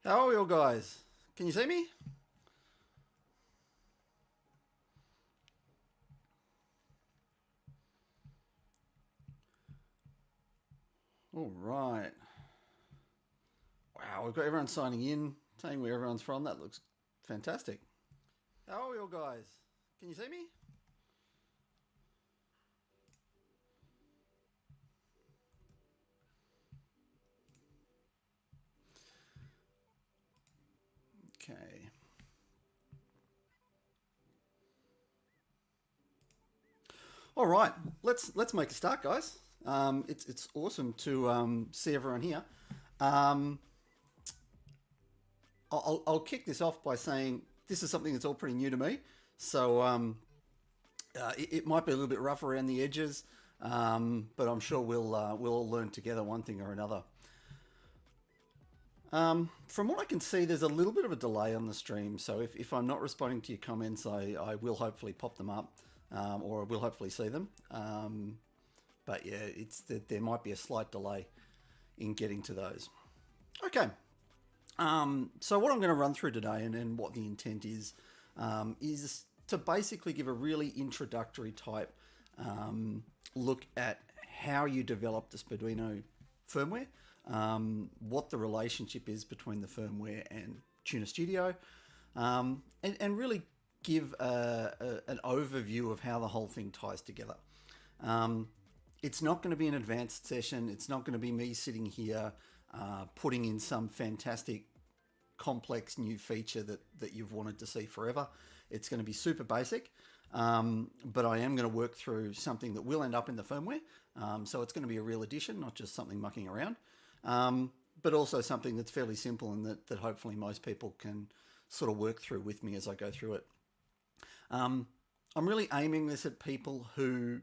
How are you guys? Can you see me? All right. Wow, we've got everyone signing in, saying where everyone's from. That looks fantastic. How are you guys? Can you see me? Okay. All right, let's make a start, guys. It's awesome to see everyone here. Um, I'll kick this off by saying this is something that's all pretty new to me, so it might be a little bit rough around the edges, but I'm sure we'll all learn together one thing or another. From what I can see, there's a little bit of a delay on the stream, so if I'm not responding to your comments, I will hopefully pop them up, or I will hopefully see them. But yeah, there might be a slight delay in getting to those. Okay. So what I'm going to run through today and what the intent is to basically give a really introductory type look at how you develop the Speeduino firmware, what the relationship is between the firmware and TunerStudio, and really give an overview of how the whole thing ties together. It's not going to be an advanced session. It's not going to be me sitting here putting in some fantastic complex new feature that you've wanted to see forever. It's going to be super basic, but I am going to work through something that will end up in the firmware. So it's going to be a real addition, not just something mucking around, but also something that's fairly simple and that hopefully most people can sort of work through with me as I go through it. I'm really aiming this at people who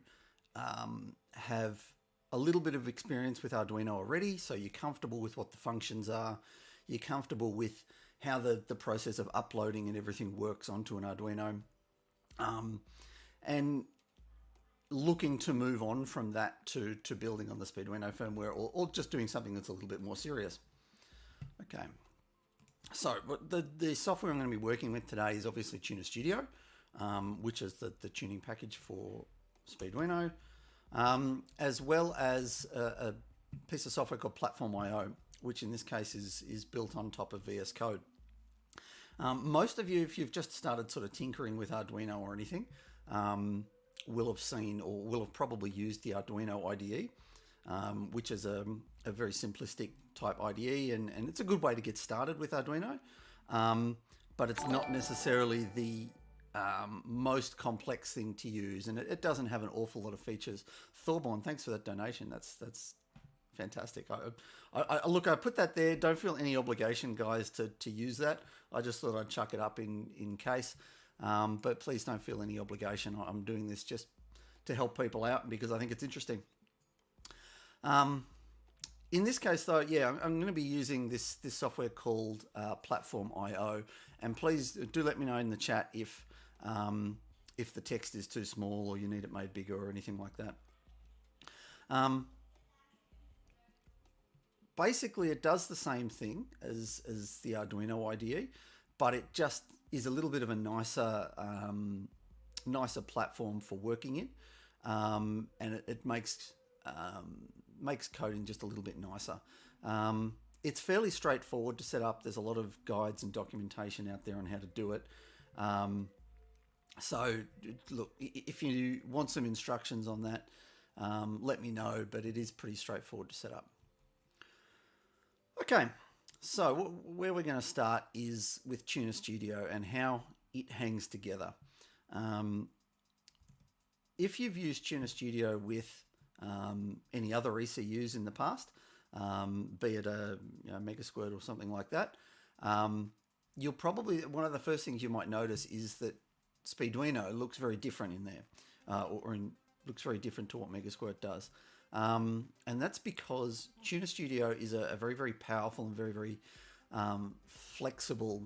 have a little bit of experience with Arduino already, so you're comfortable with what the functions are, you're comfortable with how the process of uploading and everything works onto an Arduino, and looking to move on from that to building on the Speeduino firmware, or just doing something that's a little bit more serious. Okay, So the software I'm going to be working with today is obviously TunerStudio, which is the tuning package for Speeduino, as well as a piece of software called Platform.io, which in this case is built on top of VS Code. Most of you, if you've just started sort of tinkering with Arduino or anything, will have seen or will have probably used the Arduino IDE, which is a very simplistic type IDE, and it's a good way to get started with Arduino, but it's not necessarily the most complex thing to use, and it doesn't have an awful lot of features. Thorborn, thanks for that donation. That's fantastic. Look, I put that there. Don't feel any obligation, guys, to use that. I just thought I'd chuck it up in case. But please don't feel any obligation. I'm doing this just to help people out because I think it's interesting. In this case, though, yeah, I'm going to be using this software called Platform.io, and please do let me know in the chat if the text is too small or you need it made bigger or anything like that. Basically, it does the same thing as the Arduino IDE, but it just is a little bit of a nicer platform for working in, and it makes coding just a little bit nicer. It's fairly straightforward to set up. There's a lot of guides and documentation out there on how to do it. So look, if you want some instructions on that, let me know, but it is pretty straightforward to set up. Okay, so where we're going to start is with TunerStudio and how it hangs together. If you've used TunerStudio with any other ECUs in the past, be it a Megasquirt or something like that, you'll probably, one of the first things you might notice is that Speeduino looks very different in there, looks very different to what Megasquirt does. And that's because TunerStudio is a very, very powerful and very, very flexible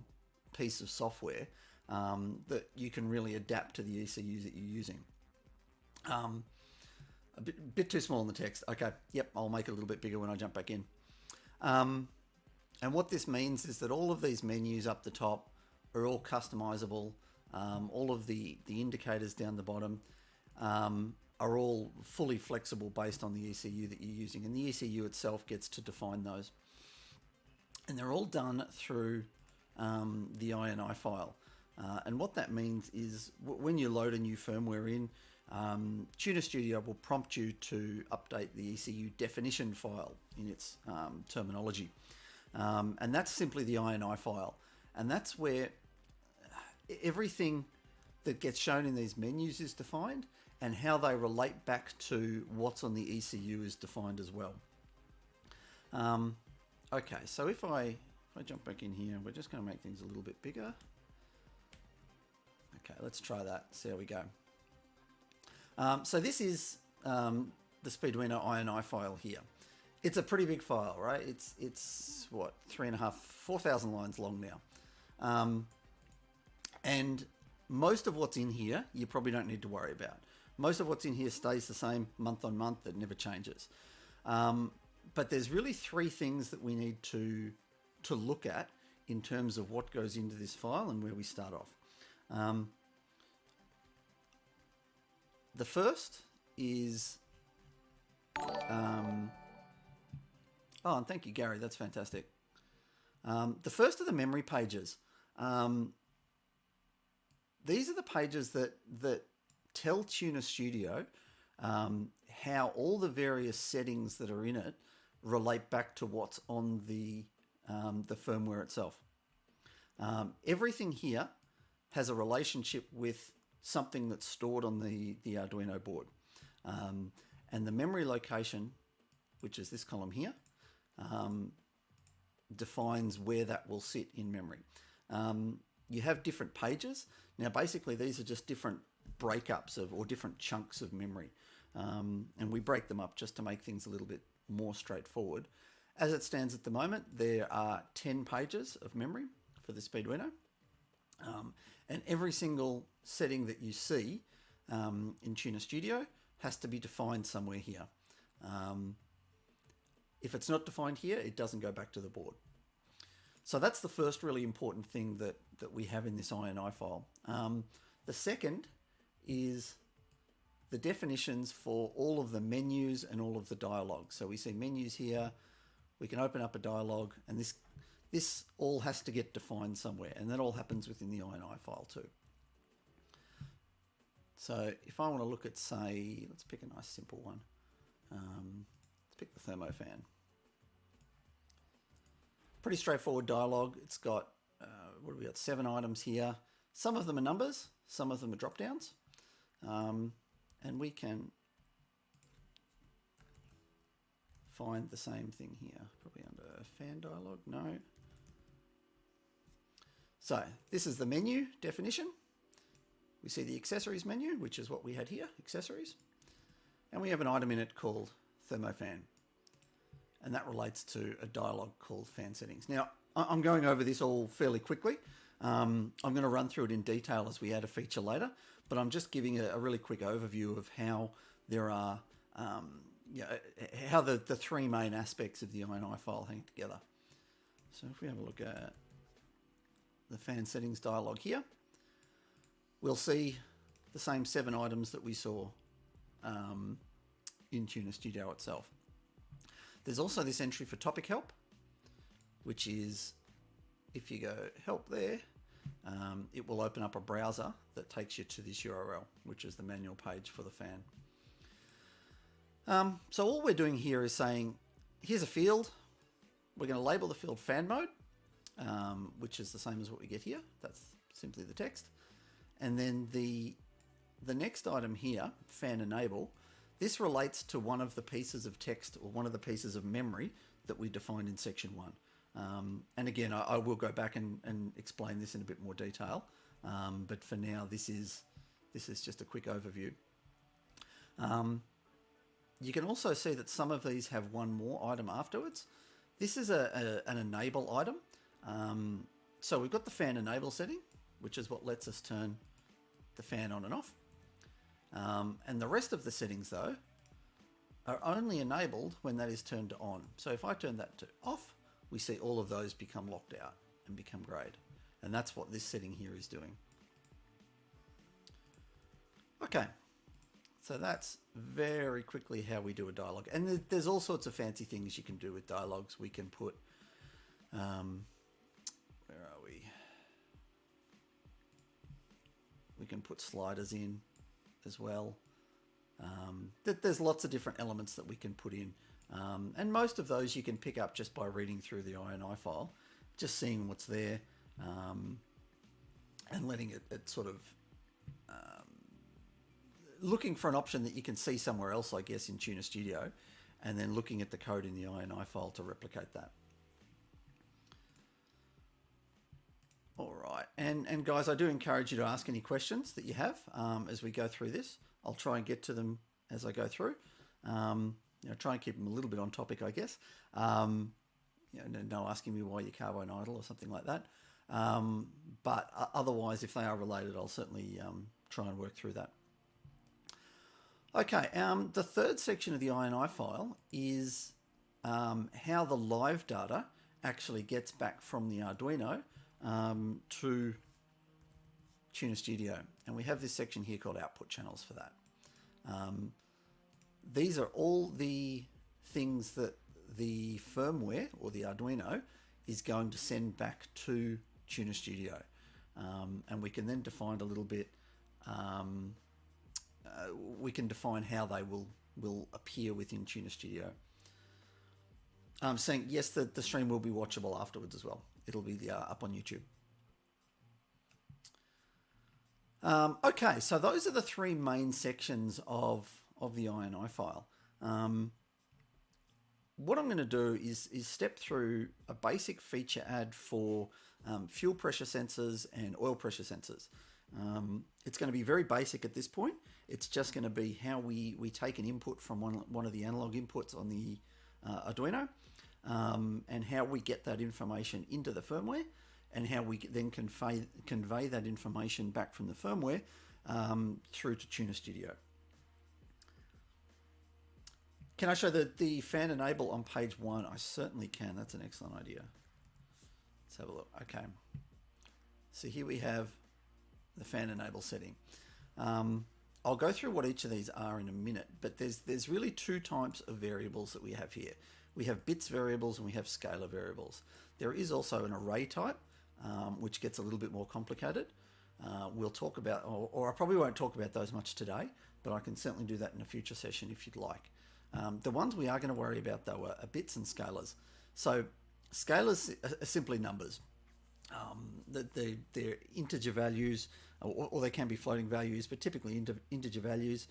piece of software that you can really adapt to the ECUs that you're using. A bit too small in the text. Okay, yep, I'll make it a little bit bigger when I jump back in. And what this means is that all of these menus up the top are all customizable. All of the indicators down the bottom are all fully flexible based on the ECU that you're using, and the ECU itself gets to define those. And they're all done through the INI file. And what that means is when you load a new firmware in, TunerStudio will prompt you to update the ECU definition file in its terminology. And that's simply the INI file. And that's where everything that gets shown in these menus is defined, and how they relate back to what's on the ECU is defined as well. Okay, so if I jump back in here, we're just going to make things a little bit bigger. Okay, let's try that, see how we go. So this is the Speeduino INI file here. It's a pretty big file, right? It's what, 4,000 lines long now. And most of what's in here, you probably don't need to worry about. Most of what's in here stays the same month on month. It never changes. But there's really three things that we need to look at in terms of what goes into this file and where we start off. The first is, and thank you, Gary. That's fantastic. The first are the memory pages. These are the pages that tell TunerStudio how all the various settings that are in it relate back to what's on the firmware itself. Everything here has a relationship with something that's stored on the Arduino board. And the memory location, which is this column here, defines where that will sit in memory. You have different pages. Now, basically, these are just different breakups or different chunks of memory. And we break them up just to make things a little bit more straightforward. As it stands at the moment, there are 10 pages of memory for the Speeduino. And every single setting that you see in TunerStudio has to be defined somewhere here. If it's not defined here, it doesn't go back to the board. So that's the first really important thing that we have in this INI file. The second is the definitions for all of the menus and all of the dialogues. So we see menus here, we can open up a dialogue, and this all has to get defined somewhere, and that all happens within the INI file too. So if I want to look at, say, let's pick a nice simple one. Let's pick the thermofan. Pretty straightforward dialogue. It's got, what have we got, 7 items here. Some of them are numbers, some of them are drop downs. And we can find the same thing here, probably under fan dialog, no. So this is the menu definition. We see the accessories menu, which is what we had here, accessories. And we have an item in it called thermofan. And that relates to a dialog called fan settings. Now, I'm going over this all fairly quickly. I'm going to run through it in detail as we add a feature later, but I'm just giving a really quick overview of how there are, how the 3 main aspects of the INI file hang together. So if we have a look at the fan settings dialog here, we'll see the same 7 items that we saw in TunerStudio itself. There's also this entry for topic help, which is, if you go help there, it will open up a browser that takes you to this URL, which is the manual page for the fan. So all we're doing here is saying, here's a field. We're going to label the field fan mode, which is the same as what we get here. That's simply the text. And then the next item here, fan enable, this relates to one of the pieces of text or one of the pieces of memory that we defined in section 1. And again, I will go back and explain this in a bit more detail. But for now, this is just a quick overview. You can also see that some of these have one more item afterwards. This is an enable item. So we've got the fan enable setting, which is what lets us turn the fan on and off. And the rest of the settings, though, are only enabled when that is turned to on. So if I turn that to off, we see all of those become locked out and become grayed. And that's what this setting here is doing. Okay, so that's very quickly how we do a dialogue. And there's all sorts of fancy things you can do with dialogues. We can put, where are we? We can put sliders in as well. There's lots of different elements that we can put in. And most of those you can pick up just by reading through the INI file, just seeing what's there, and letting it sort of, looking for an option that you can see somewhere else, I guess, in TunerStudio, and then looking at the code in the INI file to replicate that. All right, and guys, I do encourage you to ask any questions that you have as we go through this. I'll try and get to them as I go through. Try and keep them a little bit on topic, I guess. No asking me why you're carbon idle or something like that. But otherwise, if they are related, I'll certainly try and work through that. Okay, the third section of the INI file is how the live data actually gets back from the Arduino to TunerStudio. And we have this section here called output channels for that. These are all the things that the firmware or the Arduino is going to send back to TunerStudio. And we can then define a little bit, we can define how they will appear within TunerStudio. Saying, yes, the stream will be watchable afterwards as well. It'll be up on YouTube. Okay, so those are the 3 main sections of the INI file. What I'm going to do is step through a basic feature add for fuel pressure sensors and oil pressure sensors. It's going to be very basic at this point. It's just going to be how we take an input from one of the analog inputs on the Arduino, and how we get that information into the firmware, and how we then convey that information back from the firmware through to TunerStudio. Can I show the fan enable on page 1? I certainly can. That's an excellent idea. Let's have a look. Okay. So here we have the fan enable setting. I'll go through what each of these are in a minute, but there's really two types of variables that we have here. We have bits variables and we have scalar variables. There is also an array type, which gets a little bit more complicated. We'll talk about, or I probably won't talk about those much today, but I can certainly do that in a future session if you'd like. The ones we are going to worry about though are bits and scalars. So scalars are simply numbers. They're integer values, or they can be floating values, but typically integer values.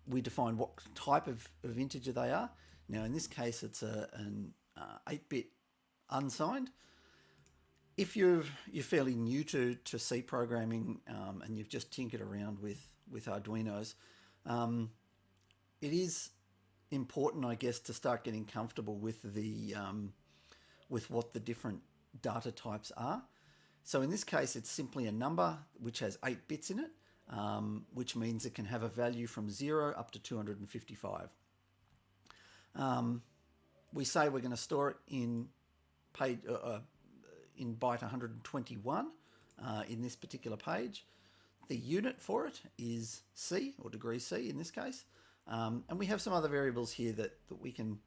We define what type of integer they are. Now in this case it's an 8-bit unsigned. If you're fairly new to C programming and you've just tinkered around with Arduinos, it is important, I guess, to start getting comfortable with with what the different data types are. So in this case, it's simply a number which has 8 bits in it, which means it can have a value from 0 up to 255. We say we're going to store it in byte 121 in this particular page. The unit for it is C, or degree C in this case. And we have some other variables here that we can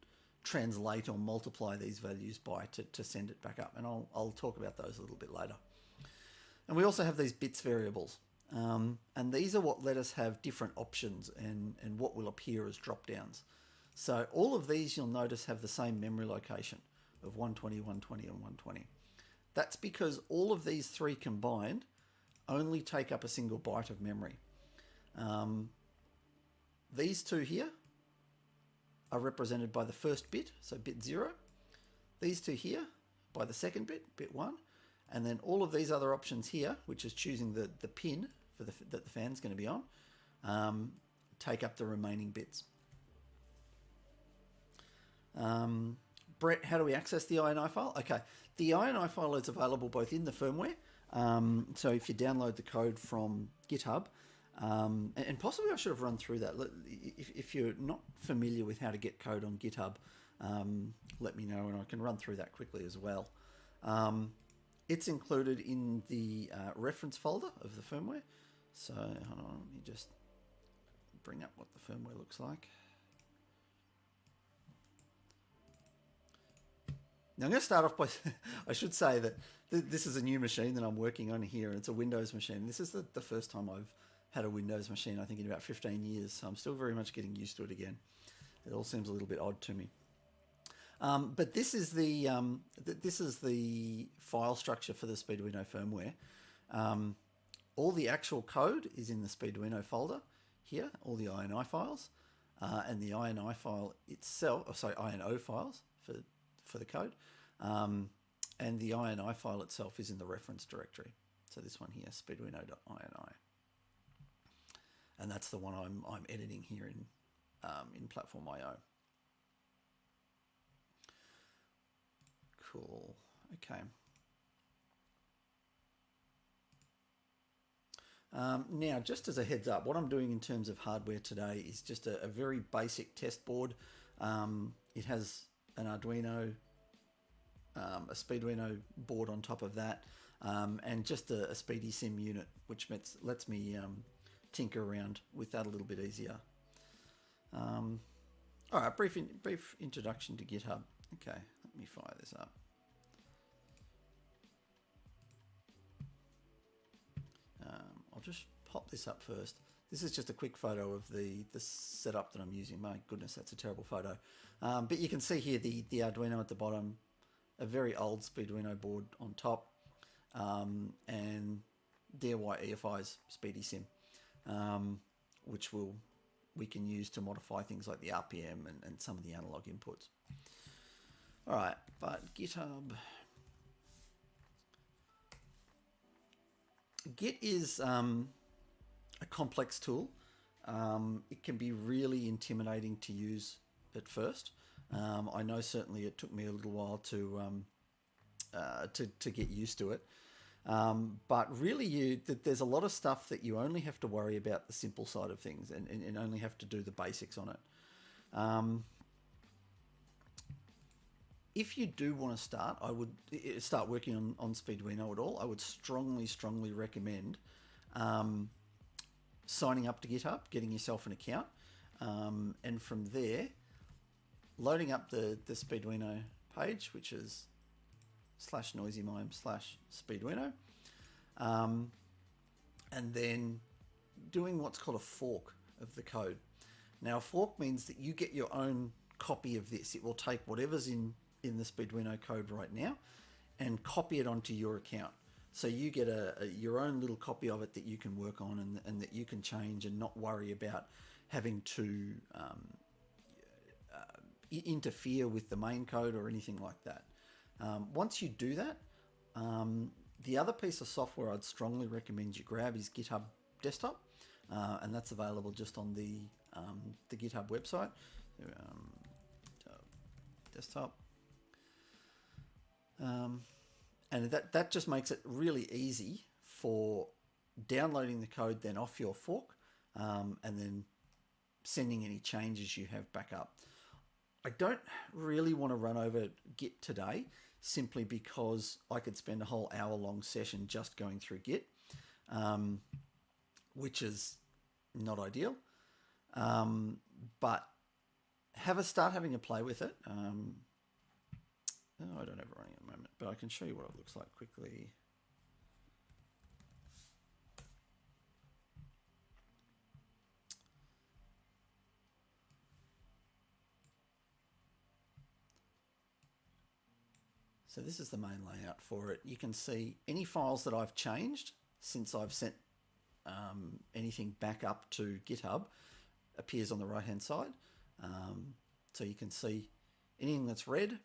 translate or multiply these values by to send it back up. And I'll talk about those a little bit later. And we also have these bits variables. And these are what let us have different options and what will appear as drop downs. So all of these you'll notice have the same memory location of 120, 120, and 120. That's because all of these three combined only take up a single byte of memory. These two here are represented by the first bit, so bit 0. These two here by the second bit, bit 1. And then all of these other options here, which is choosing the pin for that the fan's going to be on, take up the remaining bits. Brett, how do we access the INI file? Okay, the INI file is available both in the firmware, so if you download the code from GitHub, and possibly I should have run through that. If you're not familiar with how to get code on GitHub, let me know and I can run through that quickly as well. It's included in the reference folder of the firmware. So hold on, let me just bring up what the firmware looks like. Now I'm going to start off by, I should say that this is a new machine that I'm working on here. It's a Windows machine. This is the first time I've had a Windows machine, I think in about 15 years. So I'm still very much getting used to it again. It all seems a little bit odd to me. But this is the file structure for the Speeduino firmware. All the actual code is in the Speeduino folder here, all the INI files, and the INI file itself, INO files for the code, and the INI file itself is in the reference directory. So this one here, speeduino.ini, and that's the one I'm editing here in Platform.io. Cool. Okay. Now, just as a heads up, what I'm doing in terms of hardware today is just a very basic test board. It has an Arduino, a Speeduino board on top of that, and just a SpeedySim unit, which lets me tinker around with that a little bit easier. All right, brief introduction to GitHub. Okay, let me fire this up. I'll just pop this up first. This is just a quick photo of the setup that I'm using. My goodness, that's a terrible photo. But you can see here the Arduino at the bottom, a very old Speeduino board on top, and DIY EFI's SpeedySim, which we can use to modify things like the RPM and some of the analog inputs. All right, but GitHub. Git is a complex tool. It can be really intimidating to use at first. I know certainly it took me a little while to get used to it. But really, there's a lot of stuff that you only have to worry about the simple side of things and only have to do the basics on it. if you do want to start, I would start working on Speeduino at all. I would strongly recommend signing up to GitHub, getting yourself an account, and from there, loading up the Speeduino page, which is /noisymime/Speeduino, and then doing what's called a fork of the code. Now, a fork means that you get your own copy of this. It will take whatever's in the Speeduino code right now and copy it onto your account. So you get your own little copy of it that you can work on and that you can change and not worry about having to interfere with the main code or anything like that. Once you do that, the other piece of software I'd strongly recommend you grab is GitHub Desktop, and that's available just on the GitHub website. Desktop. And that just makes it really easy for downloading the code then off your fork, and then sending any changes you have back up. I don't really want to run over Git today, simply because I could spend a whole hour-long session just going through Git, which is not ideal. But start having a play with it. I don't have it running at the moment, but I can show you what it looks like quickly. So this is the main layout for it. You can see any files that I've changed since I've sent anything back up to GitHub appears on the right hand side. So you can see anything that's red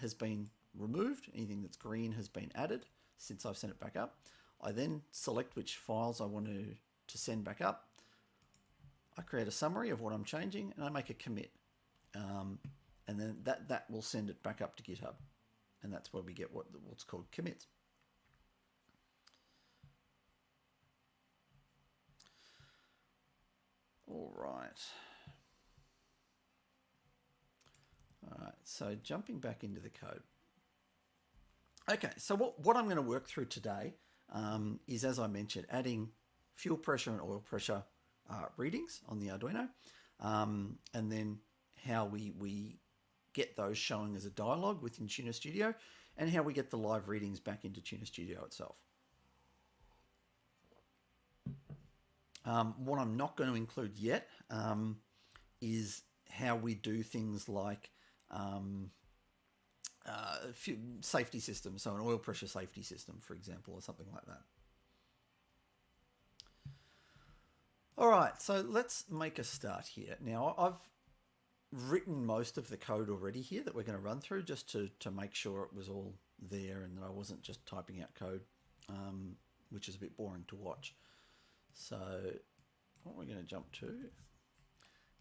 has been removed, anything that's green has been added since I've sent it back up. I then select which files I want to send back up. I create a summary of what I'm changing and I make a commit. And then that will send it back up to GitHub. And that's where we get what's called commits. All right. So jumping back into the code. Okay, so what I'm going to work through today is, as I mentioned, adding fuel pressure and oil pressure readings on the Arduino, and then how we get those showing as a dialog within TunerStudio, and how we get the live readings back into TunerStudio itself. What I'm not going to include yet is how we do things like safety systems, so an oil pressure safety system, for example, or something like that. All right, so let's make a start here. Now, I've written most of the code already here that we're going to run through, just to make sure it was all there and that I wasn't just typing out code, which is a bit boring to watch. So what we're going to jump to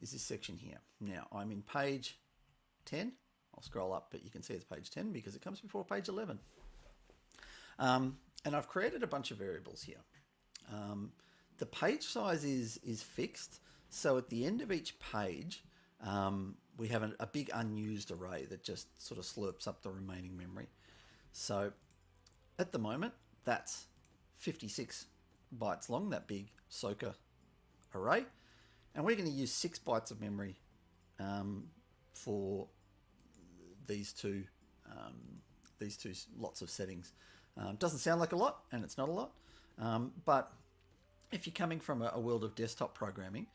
is this section here. Now, I'm in page 10. I'll scroll up, but you can see it's page 10 because it comes before page 11. And I've created a bunch of variables here. The page size is fixed, so at the end of each page, we have a big unused array that just sort of slurps up the remaining memory. So at the moment, that's 56 bytes long, that big soaker array, and we're going to use 6 bytes of memory for these two lots of settings. Doesn't sound like a lot, and it's not a lot, but if you're coming from a world of desktop programming,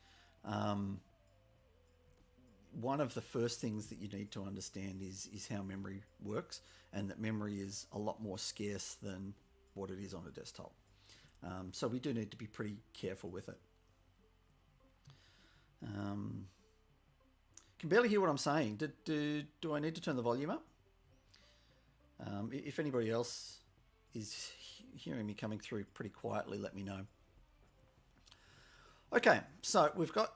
one of the first things that you need to understand is how memory works, and that memory is a lot more scarce than what it is on a desktop. So we do need to be pretty careful with it. Can barely hear what I'm saying. Do I need to turn the volume up? If anybody else is hearing me coming through pretty quietly, let me know. Okay, so we've got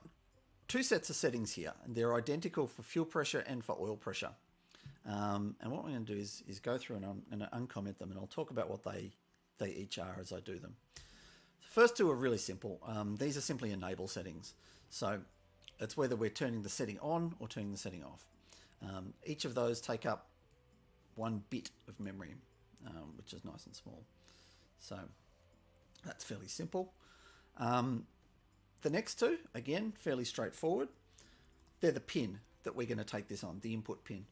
two sets of settings here, and they're identical for fuel pressure and for oil pressure. And what we're going to do is go through and I'm going to uncomment them, and I'll talk about what they each are as I do them. The first two are really simple. These are simply enable settings. So it's whether we're turning the setting on or turning the setting off. Each of those take up 1 bit of memory, which is nice and small. So that's fairly simple. The next two, again, fairly straightforward. They're the pin that we're going to take this on, the input pin.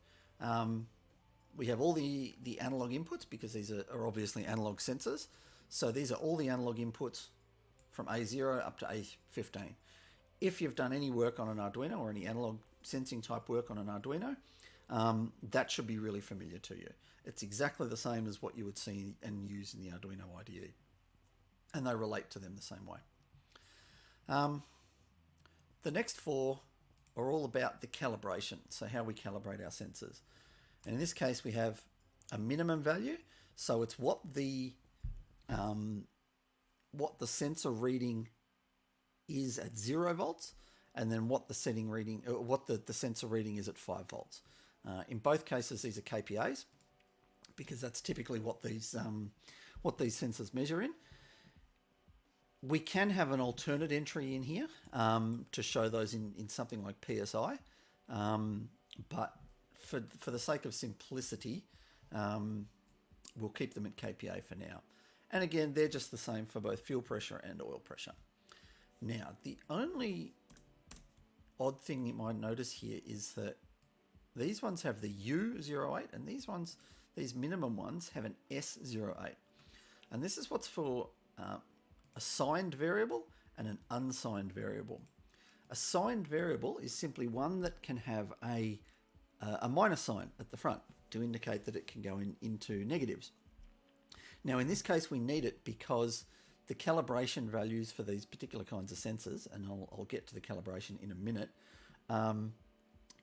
We have all the analog inputs because these are obviously analog sensors. So these are all the analog inputs from A0 up to A15. If you've done any work on an Arduino or any analog sensing type work on an Arduino, that should be really familiar to you. It's exactly the same as what you would see and use in the Arduino IDE. And they relate to them the same way. The next four are all about the calibration, so how we calibrate our sensors. And in this case, we have a minimum value, so it's what the sensor reading is at 0 volts, and then what the setting reading, what the sensor reading is at 5 volts. In both cases, these are KPAs because that's typically what these sensors measure in. We can have an alternate entry in here to show those in something like PSI, but for the sake of simplicity, we'll keep them at KPA for now. And again, they're just the same for both fuel pressure and oil pressure. Now, the only odd thing you might notice here is that these ones have the U08 and these minimum ones have an S08. And this is what's for a signed variable and an unsigned variable. A signed variable is simply one that can have a minus sign at the front to indicate that it can go into negatives. Now in this case we need it because the calibration values for these particular kinds of sensors, and I'll get to the calibration in a minute,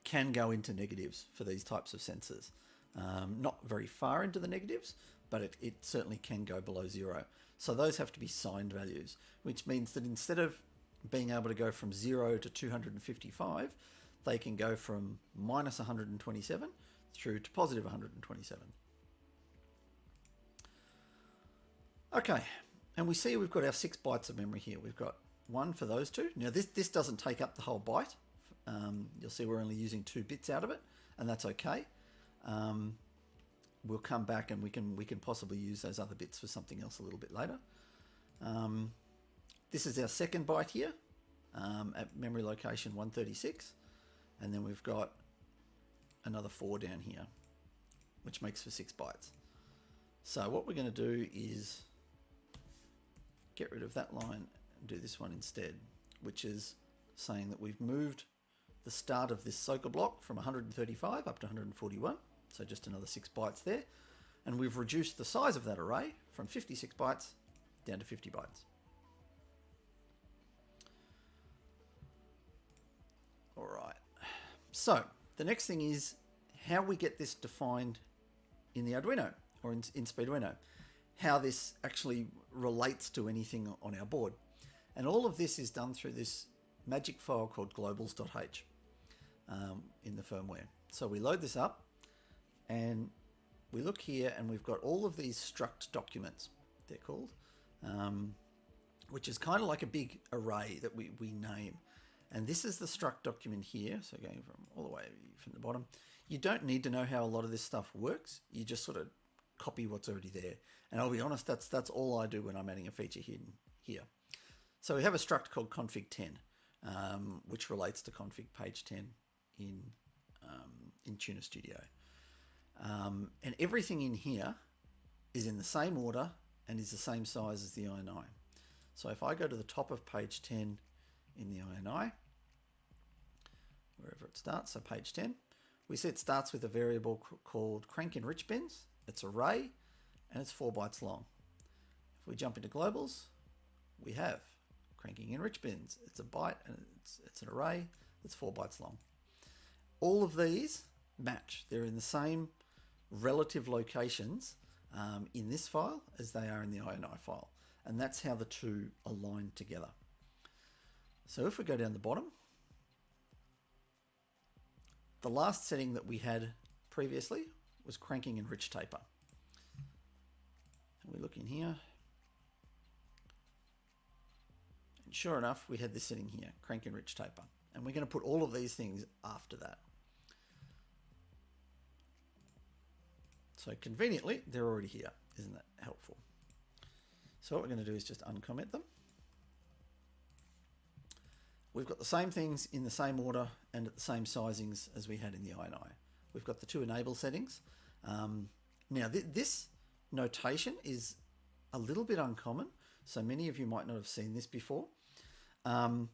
can go into negatives for these types of sensors. Not very far into the negatives, but it certainly can go below 0. So those have to be signed values, which means that instead of being able to go from 0 to 255, they can go from minus 127 through to positive 127. Okay, and we see we've got our 6 bytes of memory here. We've got one for those two. Now this doesn't take up the whole byte. You'll see we're only using 2 bits out of it, and that's okay. We'll come back and we can possibly use those other bits for something else a little bit later. This is our second byte here at memory location 136, and then we've got another 4 down here, which makes for 6 bytes. So what we're going to do is get rid of that line and do this one instead, which is saying that we've moved the start of this Soka block from 135 up to 141. So just another 6 bytes there. And we've reduced the size of that array from 56 bytes down to 50 bytes. All right. So the next thing is how we get this defined in the Arduino or in Speeduino. How this actually relates to anything on our board. And all of this is done through this magic file called globals.h in the firmware. So we load this up and we look here and we've got all of these struct documents, they're called, which is kind of like a big array that we name. And this is the struct document here. So going from all the way from the bottom, you don't need to know how a lot of this stuff works. You just sort of copy what's already there. And I'll be honest, that's all I do when I'm adding a feature here. So we have a struct called config10, which relates to config page 10 in TunerStudio. And everything in here is in the same order and is the same size as the INI. So if I go to the top of page 10 in the INI, wherever it starts, so page 10, we see it starts with a variable called crank enrich bins. It's array and it's 4 bytes long. If we jump into globals, we have cranking enrich bins. It's a byte and it's an array that's 4 bytes long. All of these match. They're in the same relative locations in this file as they are in the INI file. And that's how the two align together. So if we go down the bottom, the last setting that we had previously was cranking enrich taper. And we look in here. And sure enough, we had this setting here, crank enrich taper. And we're going to put all of these things after that. So conveniently, they're already here. Isn't that helpful? So what we're going to do is just uncomment them. We've got the same things in the same order and at the same sizings as we had in the INI. We've got the two enable settings. Now this notation is a little bit uncommon, so many of you might not have seen this before. We're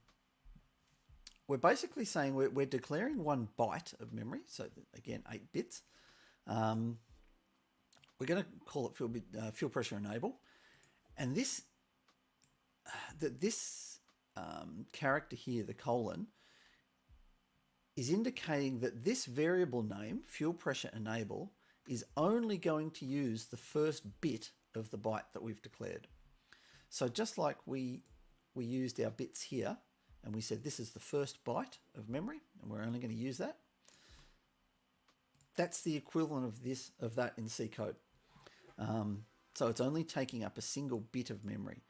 basically saying we're declaring 1 byte of memory, so again 8 bits. We're going to call it fuel pressure enable, and this character here, the colon, is indicating that this variable name, fuel pressure enable, is only going to use the first bit of the byte that we've declared. So just like we used our bits here, and we said this is the first byte of memory, and we're only going to use that. That's the equivalent of that in C code. So it's only taking up a single bit of memory.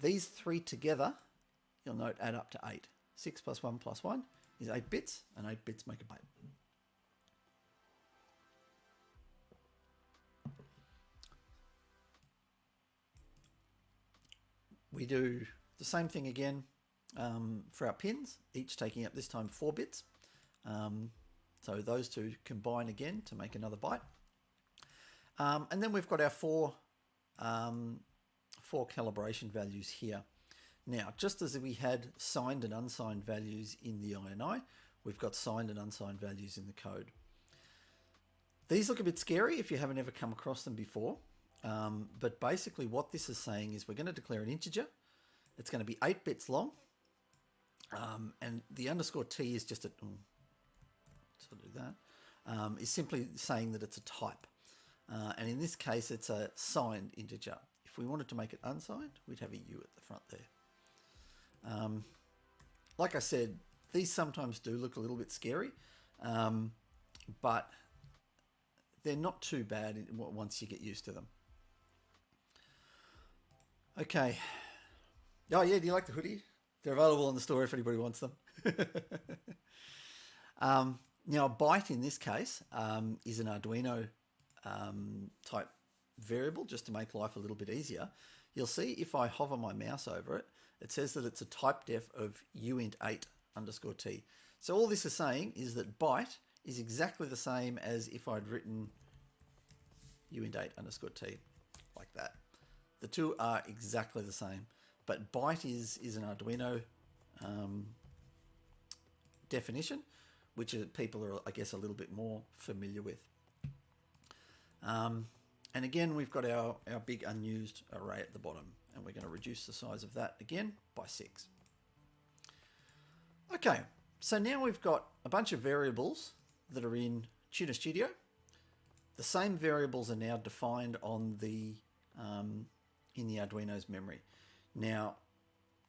These three together, you'll note, add up to 8. 6 plus 1 plus 1 is 8 bits, and 8 bits make a byte. We do the same thing again for our pins, each taking up this time 4 bits. So those two combine again to make another byte. And then we've got our four calibration values here. Now, just as we had signed and unsigned values in the INI, we've got signed and unsigned values in the code. These look a bit scary if you haven't ever come across them before. But basically what this is saying is we're going to declare an integer. It's going to be 8 bits long. And the underscore T is just a... So I'll do that. Is simply saying that it's a type. And in this case, it's a signed integer. If we wanted to make it unsigned, we'd have a U at the front there. Like I said, these sometimes do look a little bit scary, but they're not too bad once you get used to them. Okay. Oh yeah, do you like the hoodie? They're available in the store if anybody wants them. Now, a byte in this case is an Arduino type variable, just to make life a little bit easier. You'll see if I hover my mouse over it, it says that it's a type def of uint8 underscore t. So all this is saying is that byte is exactly the same as if I'd written uint8 underscore t, like that. The two are exactly the same, but byte is an Arduino definition, which people are, I guess, a little bit more familiar with. And again, we've got our big unused array at the bottom, and we're going to reduce the size of that again by 6. Okay, so now we've got a bunch of variables that are in TunerStudio. The same variables are now defined on the in the Arduino's memory. Now,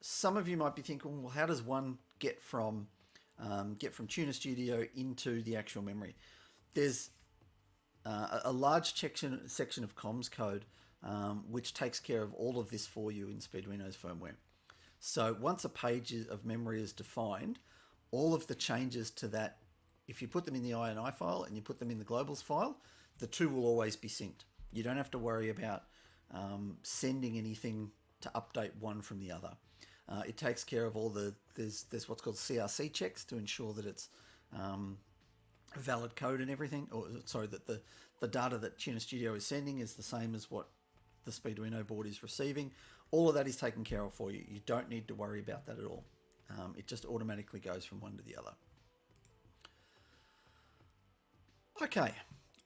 some of you might be thinking, well, how does one get from TunerStudio into the actual memory? There's a large section of comms code which takes care of all of this for you in Speeduino's firmware. So once a page of memory is defined, all of the changes to that, if you put them in the INI file and you put them in the globals file, the two will always be synced. You don't have to worry about sending anything to update one from the other. It takes care of all there's what's called CRC checks to ensure that it's valid code and everything, or sorry, that the data that TunerStudio is sending is the same as what the Speeduino board is receiving. All of that is taken care of for you. You don't need to worry about that at all. It just automatically goes from one to the other. Okay,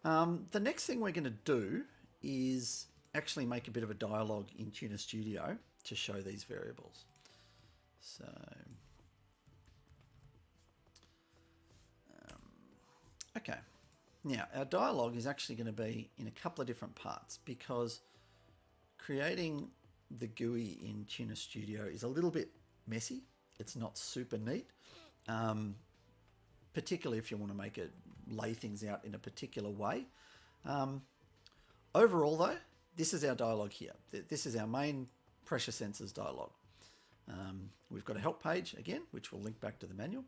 the next thing we're going to do is actually make a bit of a dialogue in TunerStudio to show these variables. So, okay, now our dialogue is actually going to be in a couple of different parts, because creating the GUI in TunerStudio is a little bit messy. It's not super neat, particularly if you want to make it lay things out in a particular way. Overall though, this is our dialogue here. This is our main pressure sensors dialogue. We've got a help page again, which will link back to the manual.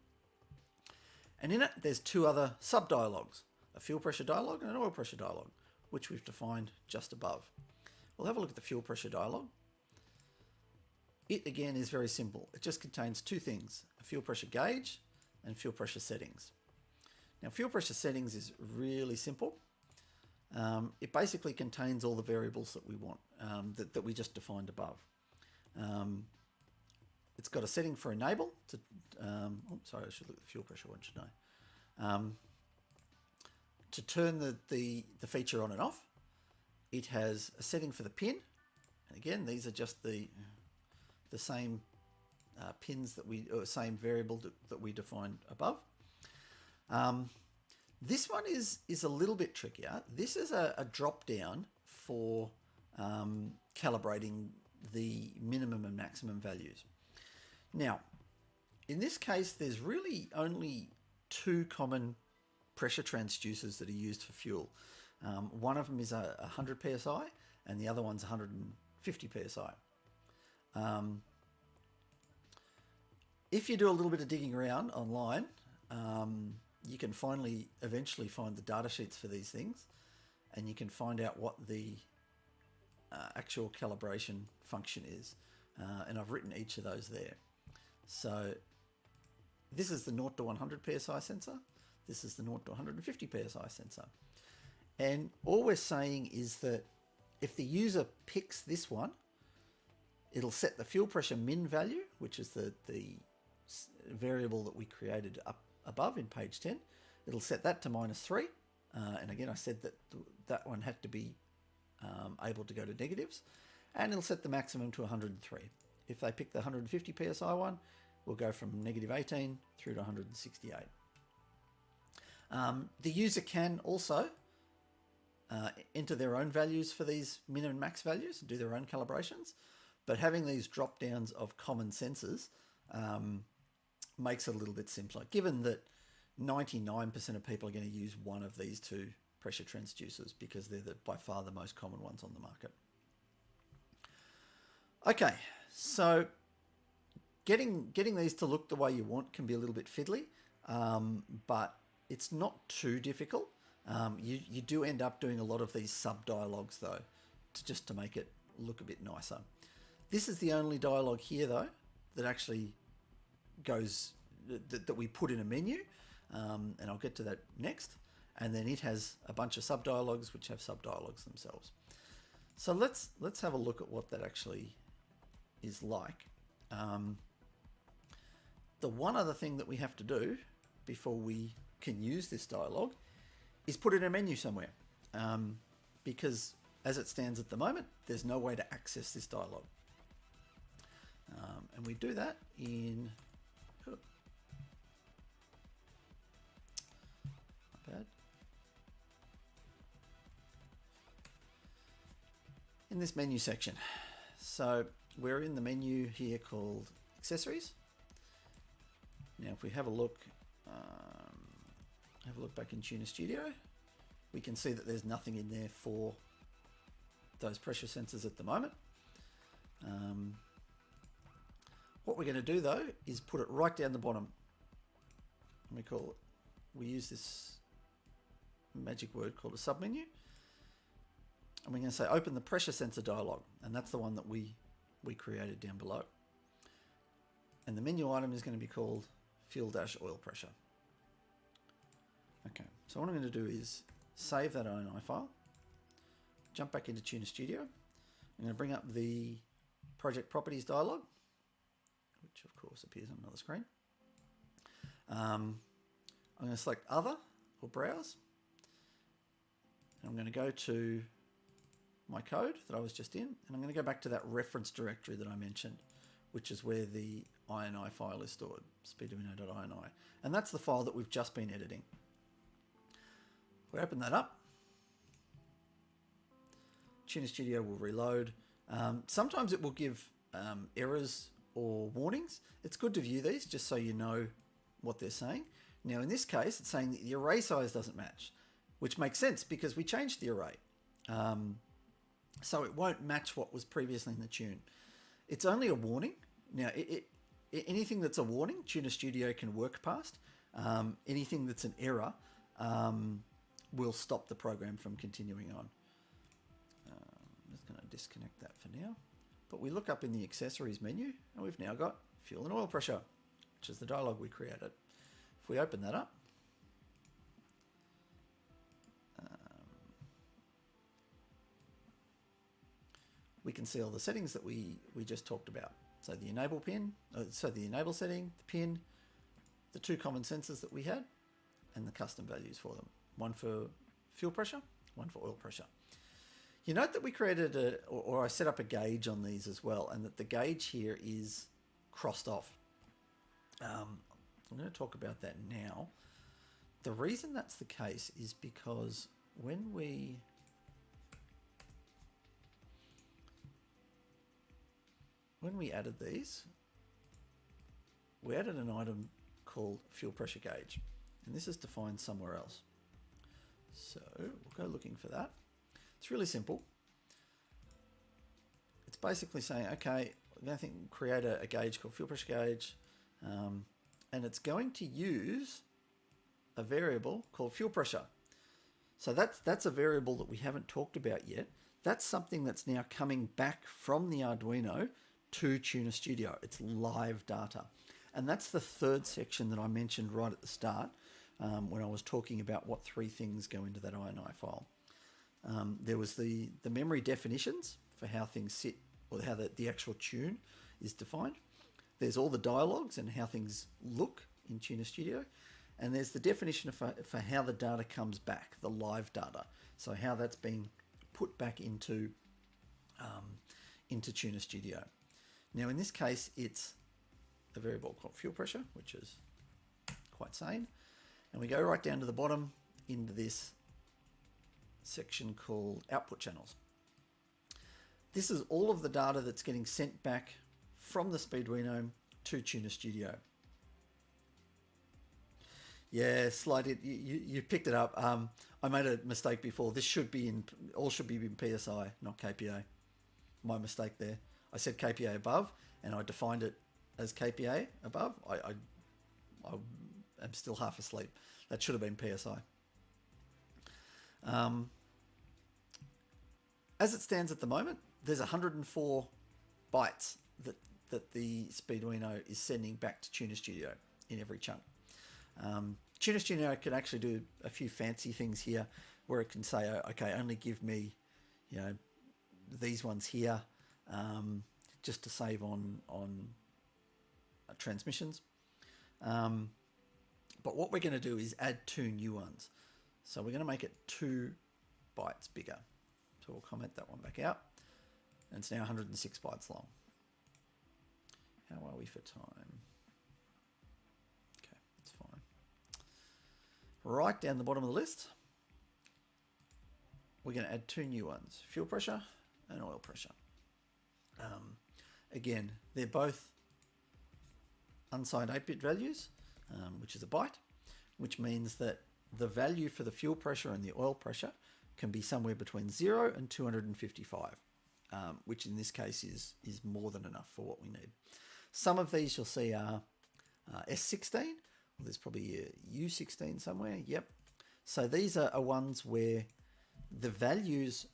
And in it, there's two other sub-dialogues, a fuel pressure dialogue and an oil pressure dialogue. which we've defined just above. We'll have a look at the fuel pressure dialog. It again is very simple. It just contains two things, a fuel pressure gauge and fuel pressure settings. Now fuel pressure settings is really simple. It basically contains all the variables that we want, that we just defined above. It's got a setting for enable. Sorry, I should look at the fuel pressure one, shouldn't I? To turn the feature on and off. It has a setting for the pin. And again, these are just the same pins or same variable that we defined above. This one is a little bit trickier. This is a drop down for calibrating the minimum and maximum values. Now, in this case, there's really only two common pressure transducers that are used for fuel. One of them is 100 psi and the other one's 150 psi. If you do a little bit of digging around online, you can eventually find the data sheets for these things, and you can find out what the actual calibration function is. And I've written each of those there. So this is the 0 to 100 psi sensor. This is the 0 to 150 psi sensor. And all we're saying is that if the user picks this one, it'll set the fuel pressure min value, which is the variable that we created up above in page 10. It'll set that to -3. And again, I said that that one had to be able to go to negatives. And it'll set the maximum to 103. If they pick the 150 psi one, we'll go from -18 through to 168. The user can also enter their own values for these min and max values and do their own calibrations, but having these drop downs of common sensors makes it a little bit simpler, given that 99% of people are going to use one of these two pressure transducers because they're by far the most common ones on the market. Okay, so getting these to look the way you want can be a little bit fiddly, but it's not too difficult. You do end up doing a lot of these sub-dialogues though, just to make it look a bit nicer. This is the only dialogue here though that actually goes, that we put in a menu, and I'll get to that next. And then it has a bunch of sub-dialogues which have sub-dialogues themselves. So let's have a look at what that actually is like. The one other thing that we have to do before we can use this dialogue is put it in a menu somewhere, because as it stands at the moment, there's no way to access this dialogue. And we do that in, not bad, in this menu section. So we're in the menu here called accessories. Now if we have a look back in TunerStudio, we can see that there's nothing in there for those pressure sensors at the moment. What we're going to do though is put it right down the bottom. And we use this magic word called a submenu. And we're going to say open the pressure sensor dialog, and that's the one that we created down below. And the menu item is going to be called fuel-oil pressure. Okay, so what I'm going to do is save that INI file, jump back into TunerStudio. I'm going to bring up the project properties dialog, which of course appears on another screen. I'm going to select other or browse. And I'm going to go to my code that I was just in, and I'm going to go back to that reference directory that I mentioned, which is where the INI file is stored, speeduino.ini. And that's the file that we've just been editing. We open that up. TunerStudio will reload. Sometimes it will give errors or warnings. It's good to view these just so you know what they're saying. Now in this case, it's saying that the array size doesn't match, which makes sense because we changed the array. So it won't match what was previously in the tune. It's only a warning. Now, anything that's a warning, TunerStudio can work past. Anything that's an error will stop the program from continuing on. disconnect that for now. But we look up in the accessories menu and we've now got fuel and oil pressure, which is the dialog we created. If we open that up, we can see all the settings that we just talked about. So the enable pin, the enable setting, the pin, the two common sensors that we had, and the custom values for them. One for fuel pressure, one for oil pressure. You note that we created or I set up a gauge on these as well, and that the gauge here is crossed off. I'm going to talk about that now. The reason that's the case is because when we added these, we added an item called fuel pressure gauge, and this is defined somewhere else. So we'll go looking for that. It's really simple. It's basically saying, okay, we're going to create a gauge called fuel pressure gauge, and it's going to use a variable called fuel pressure. So that's a variable that we haven't talked about yet. That's something that's now coming back from the Arduino to TunerStudio. It's live data. And that's the third section that I mentioned right at the start when I was talking about what three things go into that INI file. There was the memory definitions for how things sit, or how the actual tune is defined. There's all the dialogs and how things look in TunerStudio. And there's the definition for how the data comes back, the live data. So how that's being put back into TunerStudio. Now in this case, it's a variable called fuel pressure, which is quite sane. And we go right down to the bottom into this section called output channels. This is all of the data that's getting sent back from the Speeduino to TunerStudio. Yeah, you picked it up. I made a mistake before. This should be all should be in PSI, not KPA. My mistake there. I said KPA above, and I defined it as KPA above. I am still half asleep. That should have been PSI. As it stands at the moment, there's 104 bytes that the Speeduino is sending back to TunerStudio in every chunk. TunerStudio can actually do a few fancy things here, where it can say, okay, only give me, these ones here, just to save on transmissions. But what we're going to do is add two new ones. So we're going to make it 2 bytes bigger. So we'll comment that one back out. And it's now 106 bytes long. How are we for time? Okay, that's fine. Right down the bottom of the list, we're going to add 2 new ones, fuel pressure and oil pressure. Again, they're both unsigned 8-bit values, which is a byte, which means that the value for the fuel pressure and the oil pressure can be somewhere between 0 and 255, which in this case is more than enough for what we need. Some of these you'll see are S16, well, there's probably a U16 somewhere, yep. So these are ones where the values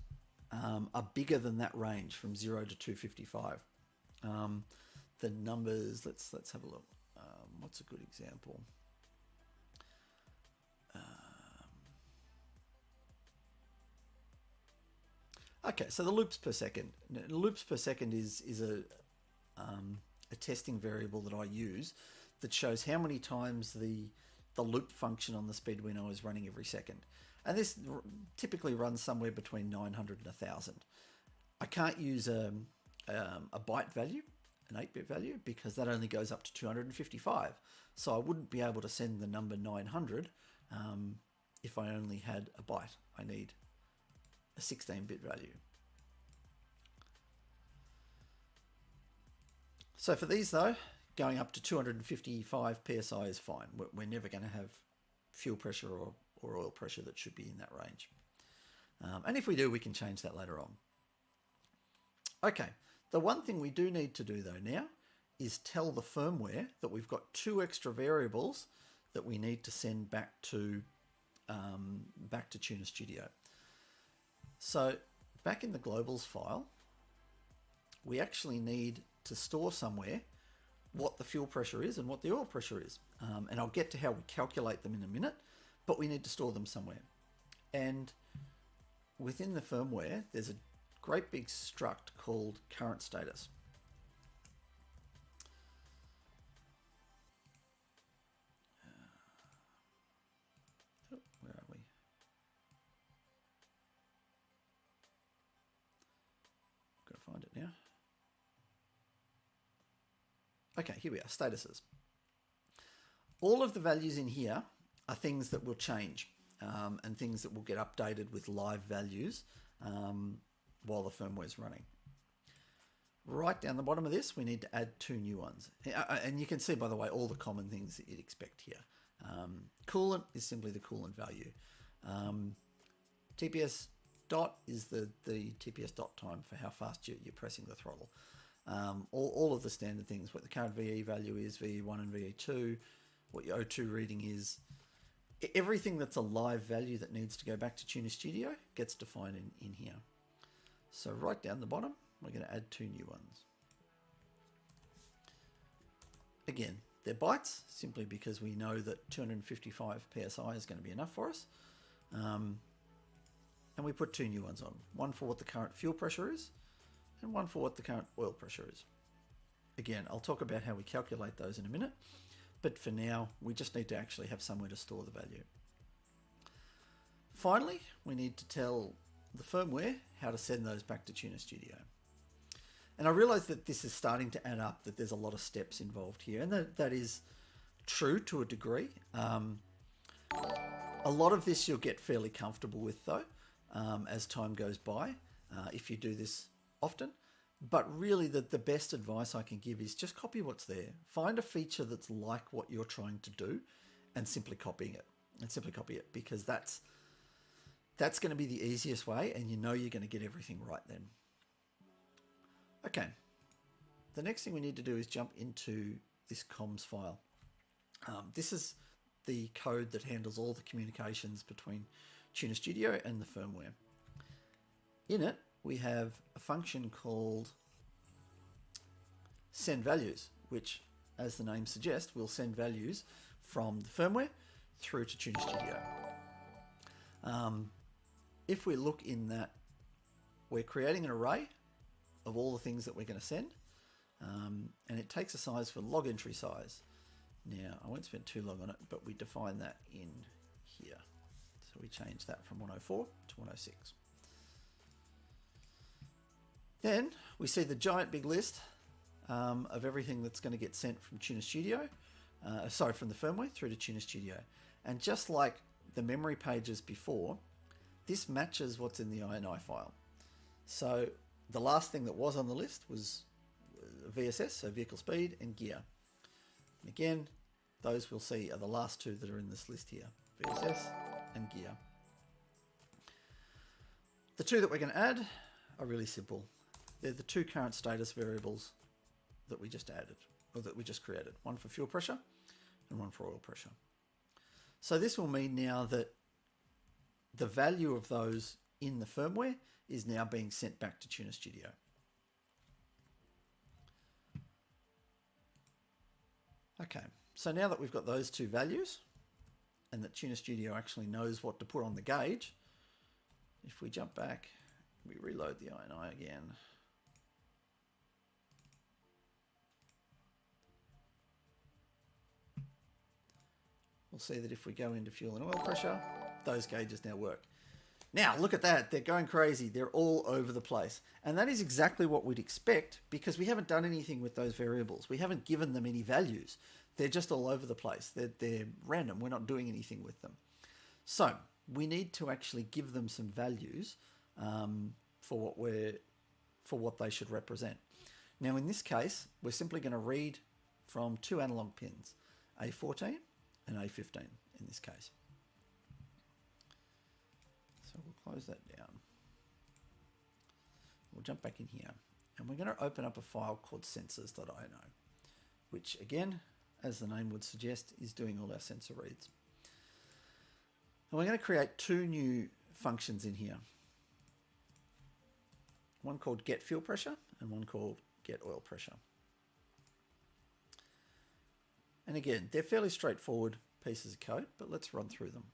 are bigger than that range from 0 to 255. The numbers, let's have a look. What's a good example? Okay, so the loops per second. Loops per second is a testing variable that I use that shows how many times the loop function on the Speeduino is running every second. And this typically runs somewhere between 900 and 1000. I can't use a byte value, an 8-bit value, because that only goes up to 255. So I wouldn't be able to send the number 900 if I only had a byte. I need a 16-bit value. So for these though, going up to 255 PSI is fine. We're never going to have fuel pressure or oil pressure that should be in that range. And if we do, we can change that later on. Okay, the one thing we do need to do though now is tell the firmware that we've got 2 extra variables that we need to send back to TunerStudio. So back in the globals file, we actually need to store somewhere what the fuel pressure is and what the oil pressure is. And I'll get to how we calculate them in a minute, but we need to store them somewhere. And within the firmware, there's a great big struct called current status. Where are we? Got to find it now. Okay, here we are, statuses. All of the values in here are things that will change and things that will get updated with live values while the firmware is running. Right down the bottom of this, we need to add 2 new ones. And you can see, by the way, all the common things that you'd expect here. Coolant is simply the coolant value. TPS dot is the TPS dot time for how fast you're pressing the throttle. All of the standard things, what the current VE value is, VE1 and VE2, what your O2 reading is. Everything that's a live value that needs to go back to TunerStudio gets defined in here. So right down the bottom, we're going to add 2 new ones. Again, they're bytes, simply because we know that 255 PSI is going to be enough for us. And we put 2 new ones on. One for what the current fuel pressure is, and one for what the current oil pressure is. Again, I'll talk about how we calculate those in a minute, but for now, we just need to actually have somewhere to store the value. Finally, we need to tell the firmware how to send those back to TunerStudio. And I realize that this is starting to add up, that there's a lot of steps involved here, and that is true to a degree. A lot of this you'll get fairly comfortable with, though, as time goes by, if you do this often. But really the best advice I can give is just copy what's there. Find a feature that's like what you're trying to do and simply copy it, because that's going to be the easiest way, and you know you're going to get everything right then. Okay, the next thing we need to do is jump into this comms file. This is the code that handles all the communications between TunerStudio and the firmware. In it, we have a function called send values, which, as the name suggests, will send values from the firmware through to TunerStudio. If we look in that, we're creating an array of all the things that we're going to send, and it takes a size for log entry size. Now, I won't spend too long on it, but we define that in here. So we change that from 104 to 106. Then we see the giant big list of everything that's going to get sent from TunerStudio, from the firmware through to TunerStudio. And just like the memory pages before, this matches what's in the INI file. So the last thing that was on the list was VSS, so vehicle speed, and gear. And again, those we'll see are the last 2 that are in this list here, VSS and gear. The 2 that we're going to add are really simple. They're the 2 current status variables that we just added, or that we just created. One for fuel pressure and one for oil pressure. So this will mean now that the value of those in the firmware is now being sent back to TunerStudio. Okay, so now that we've got those 2 values, and that TunerStudio actually knows what to put on the gauge, if we jump back, we reload the INI again. We'll see that if we go into fuel and oil pressure, those gauges now work. Now, look at that. They're going crazy. They're all over the place. And that is exactly what we'd expect, because we haven't done anything with those variables. We haven't given them any values. They're just all over the place. They're random. We're not doing anything with them. So we need to actually give them some values for what they should represent. Now, in this case, we're simply going to read from 2 analog pins, A14 and A15 in this case. So we'll close that down. We'll jump back in here, and we're going to open up a file called sensors.ino, which again, as the name would suggest, is doing all our sensor reads. And we're going to create 2 new functions in here. one called get fuel pressure and one called get oil pressure. And again, they're fairly straightforward pieces of code, but let's run through them.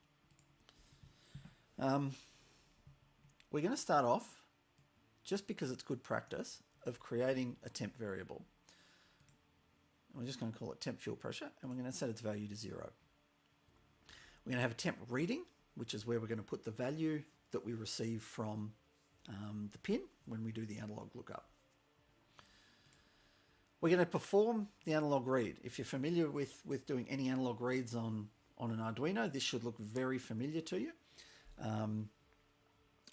We're going to start off, just because it's good practice, of creating a temp variable. And we're just going to call it temp fuel pressure, and we're going to set its value to 0. We're going to have a temp reading, which is where we're going to put the value that we receive from the pin when we do the analog lookup. We're going to perform the analog read. If you're familiar with doing any analog reads on an Arduino, this should look very familiar to you.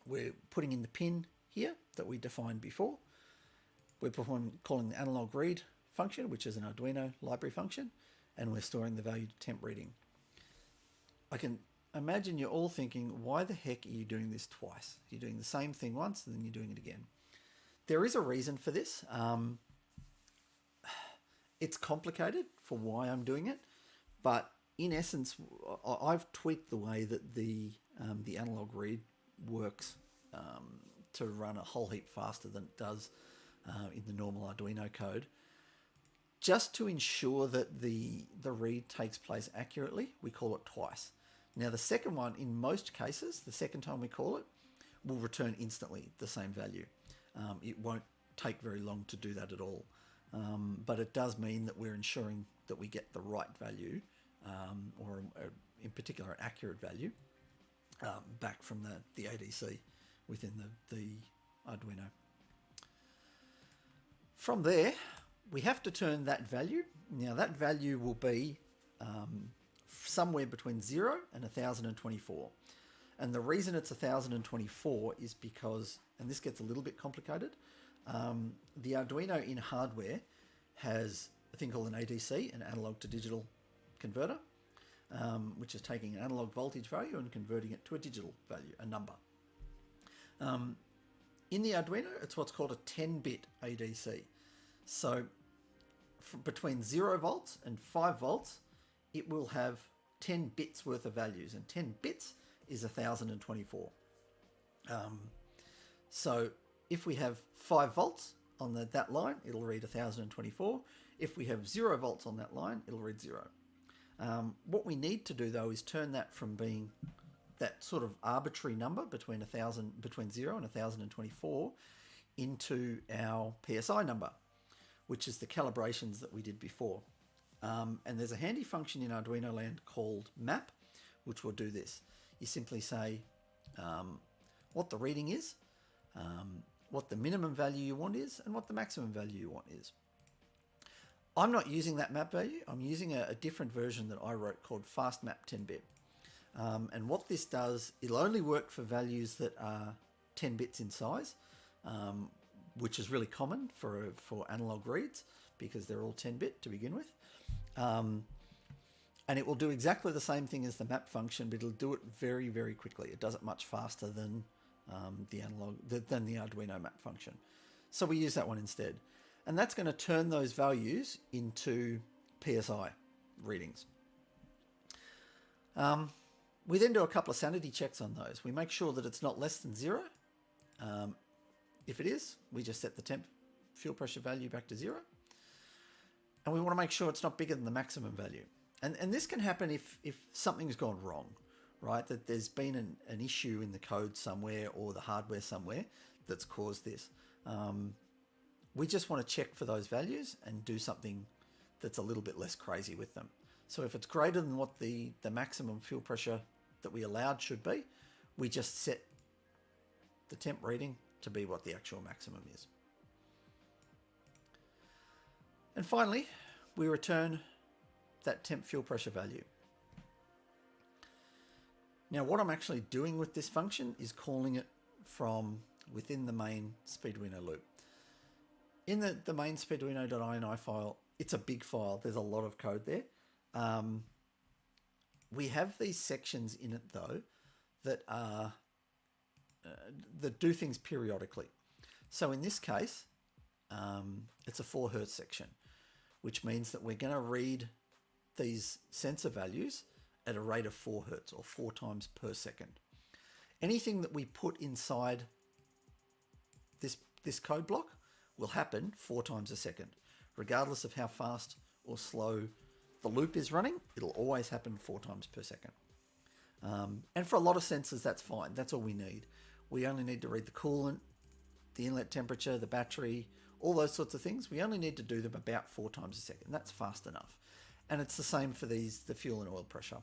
We're putting in the pin here that we defined before. We're calling the analog read function, which is an Arduino library function, and we're storing the value to temp reading. I can imagine you're all thinking, why the heck are you doing this twice? You're doing the same thing once and then you're doing it again. There is a reason for this. It's complicated for why I'm doing it, but in essence, I've tweaked the way that the analog read works to run a whole heap faster than it does in the normal Arduino code. Just to ensure that the read takes place accurately, we call it twice. Now the second one, in most cases, the second time we call it, will return instantly the same value. It won't take very long to do that at all. But it does mean that we're ensuring that we get the right value, or in particular an accurate value, back from the ADC within the Arduino. From there, we have to turn that value. Now that value will be somewhere between 0 and 1024. And the reason it's 1024 is because, and this gets a little bit complicated, the Arduino in hardware has a thing called an ADC, an analog to digital converter, which is taking an analog voltage value and converting it to a digital value, a number. In the Arduino, it's what's called a 10-bit ADC. So between 0 volts and 5 volts, it will have 10 bits worth of values, and 10 bits is 1024. So if we have 5 volts on that line, it'll read 1024. If we have 0 volts on that line, it'll read 0. What we need to do though is turn that from being that sort of arbitrary number between 0 and 1024 into our PSI number, which is the calibrations that we did before. And there's a handy function in Arduino land called map, which will do this. You simply say what the reading is, what the minimum value you want is, and what the maximum value you want is. I'm not using that map value. I'm using a different version that I wrote called fastmap 10-bit. And what this does, it'll only work for values that are 10 bits in size, which is really common for analog reads because they're all 10-bit to begin with. And it will do exactly the same thing as the map function, but it'll do it very, very quickly. It does it much faster than the Arduino map function. So we use that one instead. And that's going to turn those values into PSI readings. We then do a couple of sanity checks on those. We make sure that it's not less than 0. If it is, we just set the temp fuel pressure value back to 0. And we want to make sure it's not bigger than the maximum value. And this can happen if something's gone wrong, right? That there's been an issue in the code somewhere or the hardware somewhere that's caused this. We just want to check for those values and do something that's a little bit less crazy with them. So if it's greater than what the maximum fuel pressure that we allowed should be, we just set the temp reading to be what the actual maximum is. And finally, we return that temp fuel pressure value. Now what I'm actually doing with this function is calling it from within the main Speeduino loop. In the main Speeduino.ini file, it's a big file. There's a lot of code there. We have these sections in it though that are that do things periodically. So in this case, it's a 4 Hertz section, which means that we're going to read these sensor values at a rate of 4 Hertz or 4 times per second. Anything that we put inside this code block will happen 4 times a second. Regardless of how fast or slow the loop is running, it'll always happen 4 times per second. And for a lot of sensors, that's fine. That's all we need. We only need to read the coolant, the inlet temperature, the battery, all those sorts of things. We only need to do them about 4 times a second. That's fast enough. And it's the same for the fuel and oil pressure.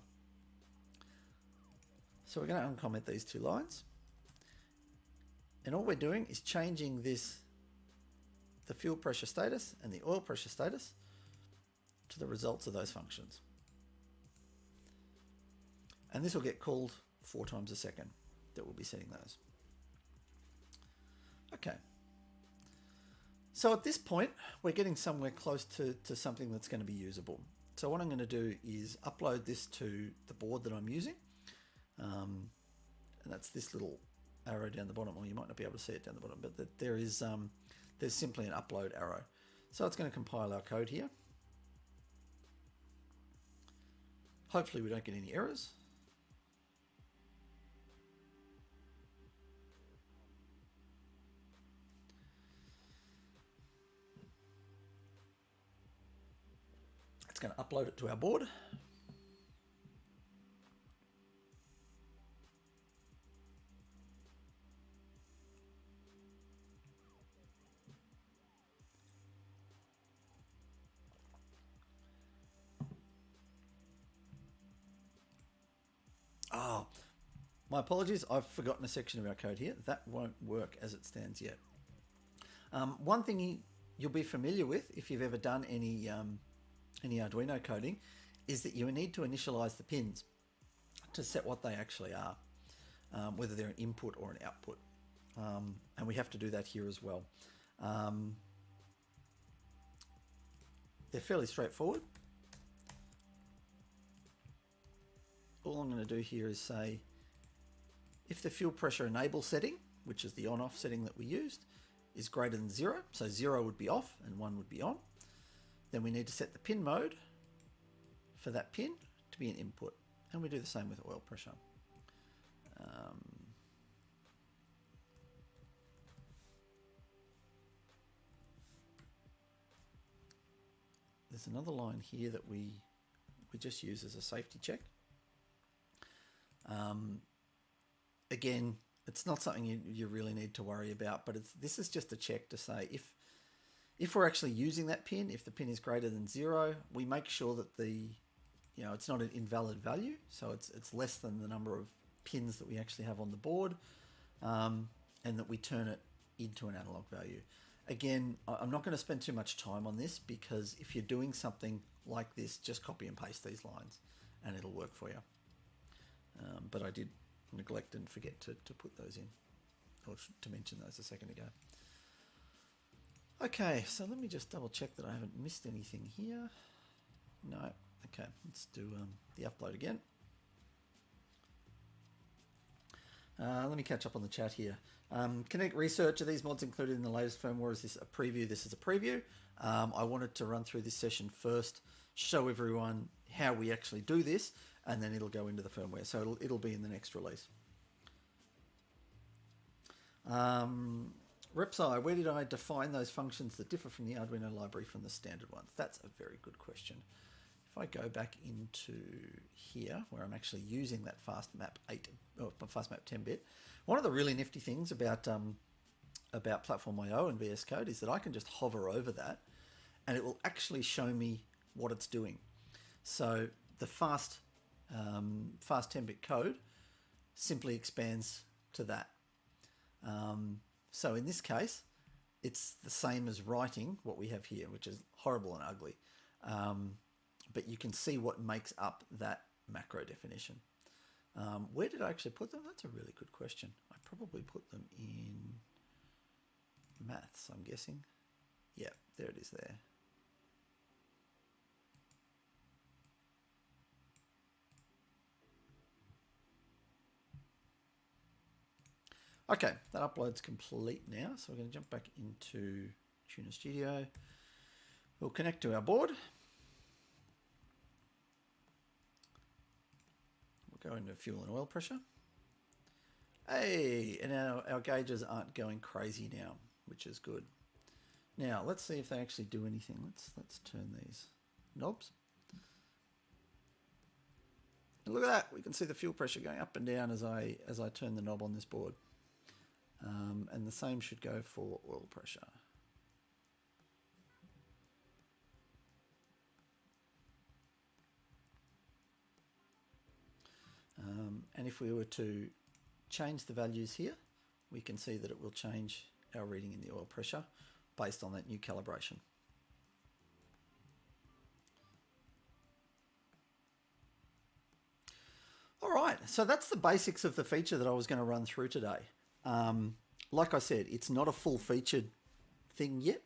So we're going to uncomment these 2 lines. And all we're doing is changing the fuel pressure status and the oil pressure status to the results of those functions. And this will get called 4 times a second that we'll be setting those. Okay. So at this point, we're getting somewhere close to something that's going to be usable. So what I'm going to do is upload this to the board that I'm using. And that's this little arrow down the bottom. Well, you might not be able to see it down the bottom, but there's simply an upload arrow. So it's going to compile our code here. Hopefully we don't get any errors. It's going to upload it to our board. Oh, my apologies. I've forgotten a section of our code here. That won't work as it stands yet. One thing you'll be familiar with if you've ever done any Arduino coding is that you need to initialize the pins to set what they actually are, whether they're an input or an output. And we have to do that here as well. They're fairly straightforward. All I'm going to do here is say if the fuel pressure enable setting, which is the on-off setting that we used, is greater than 0, so 0 would be off and 1 would be on, then we need to set the pin mode for that pin to be an input. And we do the same with oil pressure. There's another line here that we just use as a safety check. Again, it's not something you really need to worry about, but this is just a check to say if we're actually using that pin, if the pin is greater than 0, we make sure that it's not an invalid value, so it's less than the number of pins that we actually have on the board, and that we turn it into an analog value. Again, I'm not going to spend too much time on this because if you're doing something like this, just copy and paste these lines and it'll work for you. But I did neglect and forget to put those in, or to mention those a second ago. Okay, so let me just double check that I haven't missed anything here. No. Okay, let's do the upload again. Let me catch up on the chat here. Connect Research, are these mods included in the latest firmware? Is this a preview? This is a preview. I wanted to run through this session first, show everyone how we actually do this, and then it'll go into the firmware. So it'll be in the next release. Repsci, where did I define those functions that differ from the Arduino library from the standard ones? That's a very good question. If I go back into here, where I'm actually using that FastMap 10-bit, one of the really nifty things about Platform.io and VS Code is that I can just hover over that, and it will actually show me what it's doing. So the fast 10-bit code simply expands to that. So in this case, it's the same as writing what we have here, which is horrible and ugly. But you can see what makes up that macro definition. Where did I actually put them? That's a really good question. I probably put them in maths, I'm guessing. Yeah, there it is there. Okay, that upload's complete now. So we're going to jump back into TunerStudio. We'll connect to our board. We'll go into fuel and oil pressure. Hey, and our gauges aren't going crazy now, which is good. Now let's see if they actually do anything. Let's turn these knobs. And look at that, we can see the fuel pressure going up and down as I turn the knob on this board. And the same should go for oil pressure. And if we were to change the values here, we can see that it will change our reading in the oil pressure based on that new calibration. All right, so that's the basics of the feature that I was going to run through today. Like I said, it's not a full-featured thing yet.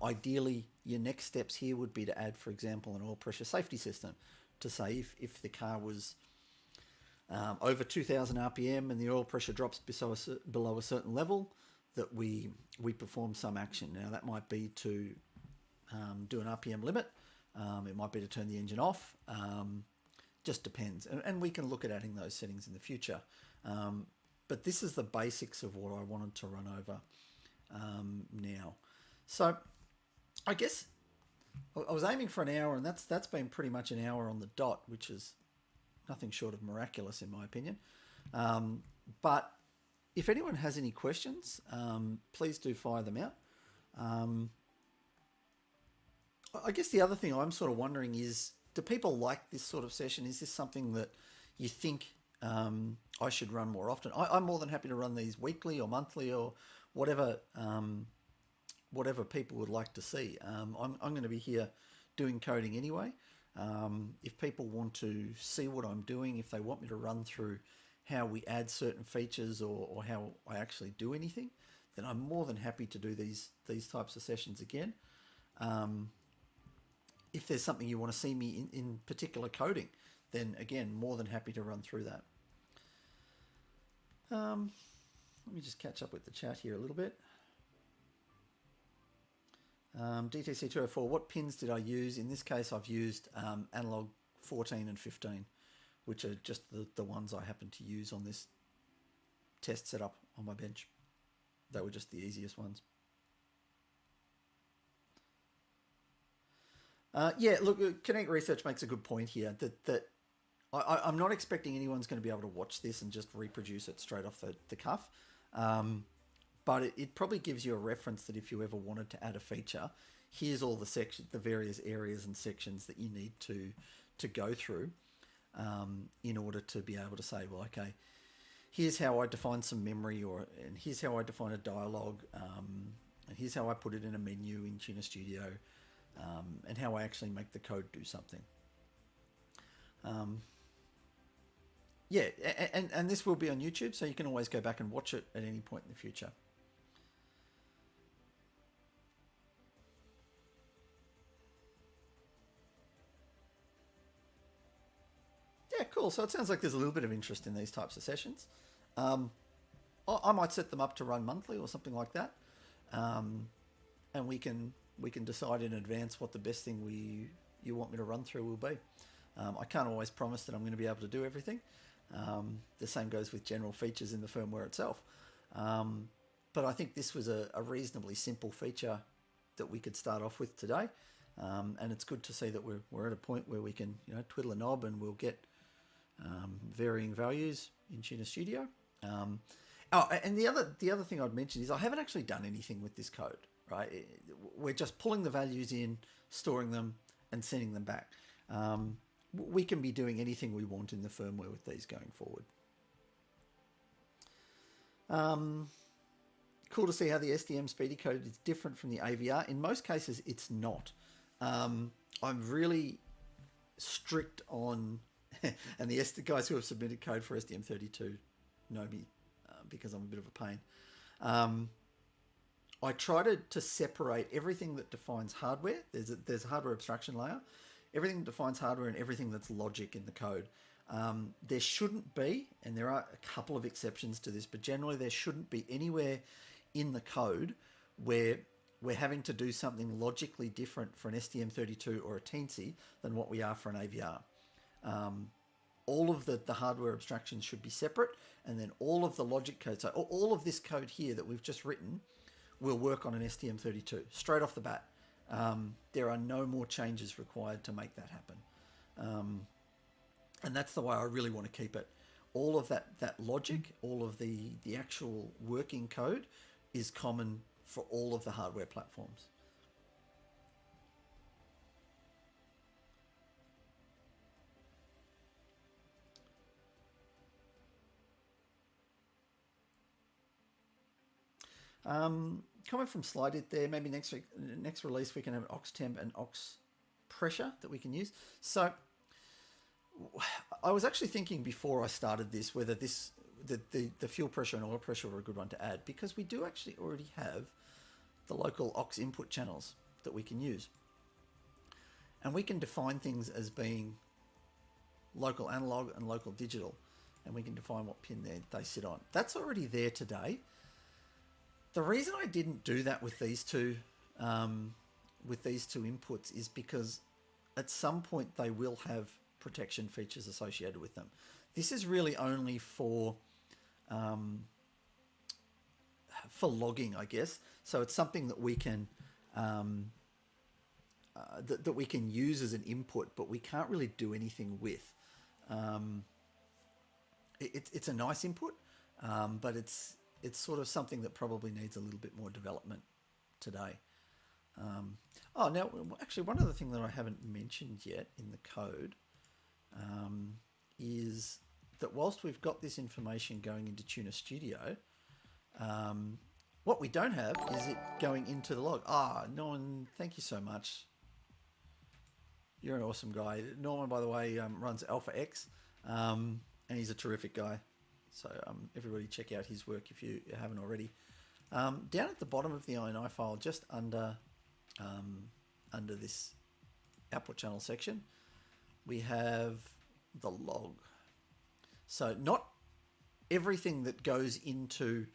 Ideally, your next steps here would be to add, for example, an oil pressure safety system to say if the car was over 2,000 RPM and the oil pressure drops below a certain level, that we perform some action. Now, that might be to do an RPM limit. It might be to turn the engine off. Just depends. And we can look at adding those settings in the future. But this is the basics of what I wanted to run over now. So I guess I was aiming for an hour, and that's been pretty much an hour on the dot, which is nothing short of miraculous in my opinion. But if anyone has any questions, please do fire them out. I guess the other thing I'm sort of wondering is, do people like this sort of session? Is this something that you think I should run more often? I'm more than happy to run these weekly or monthly or whatever whatever people would like to see. I'm going to be here doing coding anyway. If people want to see what I'm doing, if they want me to run through how we add certain features or how I actually do anything, then I'm more than happy to do these types of sessions again. If there's something you want to see me in particular coding, then again, more than happy to run through that. Let me just catch up with the chat here a little bit. DTC204, what pins did I use? In this case, I've used analog 14 and 15, which are just the ones I happen to use on this test setup on my bench. They were just the easiest ones. Yeah, look, Kinetic Research makes a good point here that I'm not expecting anyone's going to be able to watch this and just reproduce it straight off the cuff. But it probably gives you a reference that if you ever wanted to add a feature, here's all the various areas and sections that you need to go through in order to be able to say, well, okay, here's how I define some memory, and here's how I define a dialogue, and here's how I put it in a menu in TunerStudio, and how I actually make the code do something. Yeah, and this will be on YouTube, so you can always go back and watch it at any point in the future. Yeah, cool. So it sounds like there's a little bit of interest in these types of sessions. I might set them up to run monthly or something like that, and we can decide in advance what the best thing you want me to run through will be. I can't always promise that I'm going to be able to do everything. The same goes with general features in the firmware itself. But I think this was a reasonably simple feature that we could start off with today. And it's good to see that we're at a point where we can twiddle a knob and we'll get varying values in TunerStudio. And the other thing I'd mention is I haven't actually done anything with this code, right? We're just pulling the values in, storing them, and sending them back. We can be doing anything we want in the firmware with these going forward. Cool to see how the SDM Speedy code is different from the AVR. In most cases, it's not. I'm really strict on, and the guys who have submitted code for SDM32 know me because I'm a bit of a pain. I try to separate everything that defines hardware. There's a hardware abstraction layer. Everything that defines hardware and everything that's logic in the code. There shouldn't be, and there are a couple of exceptions to this, but generally there shouldn't be anywhere in the code where we're having to do something logically different for an STM32 or a Teensy than what we are for an AVR. All of the hardware abstractions should be separate, and then all of the logic code, so all of this code here that we've just written, will work on an STM32 straight off the bat. There are no more changes required to make that happen. And that's the way I really want to keep it. All of that logic, all of the actual working code is common for all of the hardware platforms. Comment from Slided there. Maybe next release we can have an aux temp and aux pressure that we can use. So I was actually thinking before I started this whether the fuel pressure and oil pressure were a good one to add, because we do actually already have the local aux input channels that we can use, and we can define things as being local analog and local digital, and we can define what pin they sit on. That's already there today. The reason I didn't do that with these two inputs is because at some point they will have protection features associated with them. This is really only for logging, I guess. So it's something that we can that we can use as an input, but we can't really do anything with. It's a nice input, but it's sort of something that probably needs a little bit more development today. Now, actually, one other thing that I haven't mentioned yet in the code is that whilst we've got this information going into TunerStudio, what we don't have is it going into the log. Norman, thank you so much. You're an awesome guy. Norman, by the way, runs Alpha X, and he's a terrific guy. So everybody check out his work if you haven't already. Down at the bottom of the INI file, just under this output channel section, we have the log. So not everything that goes into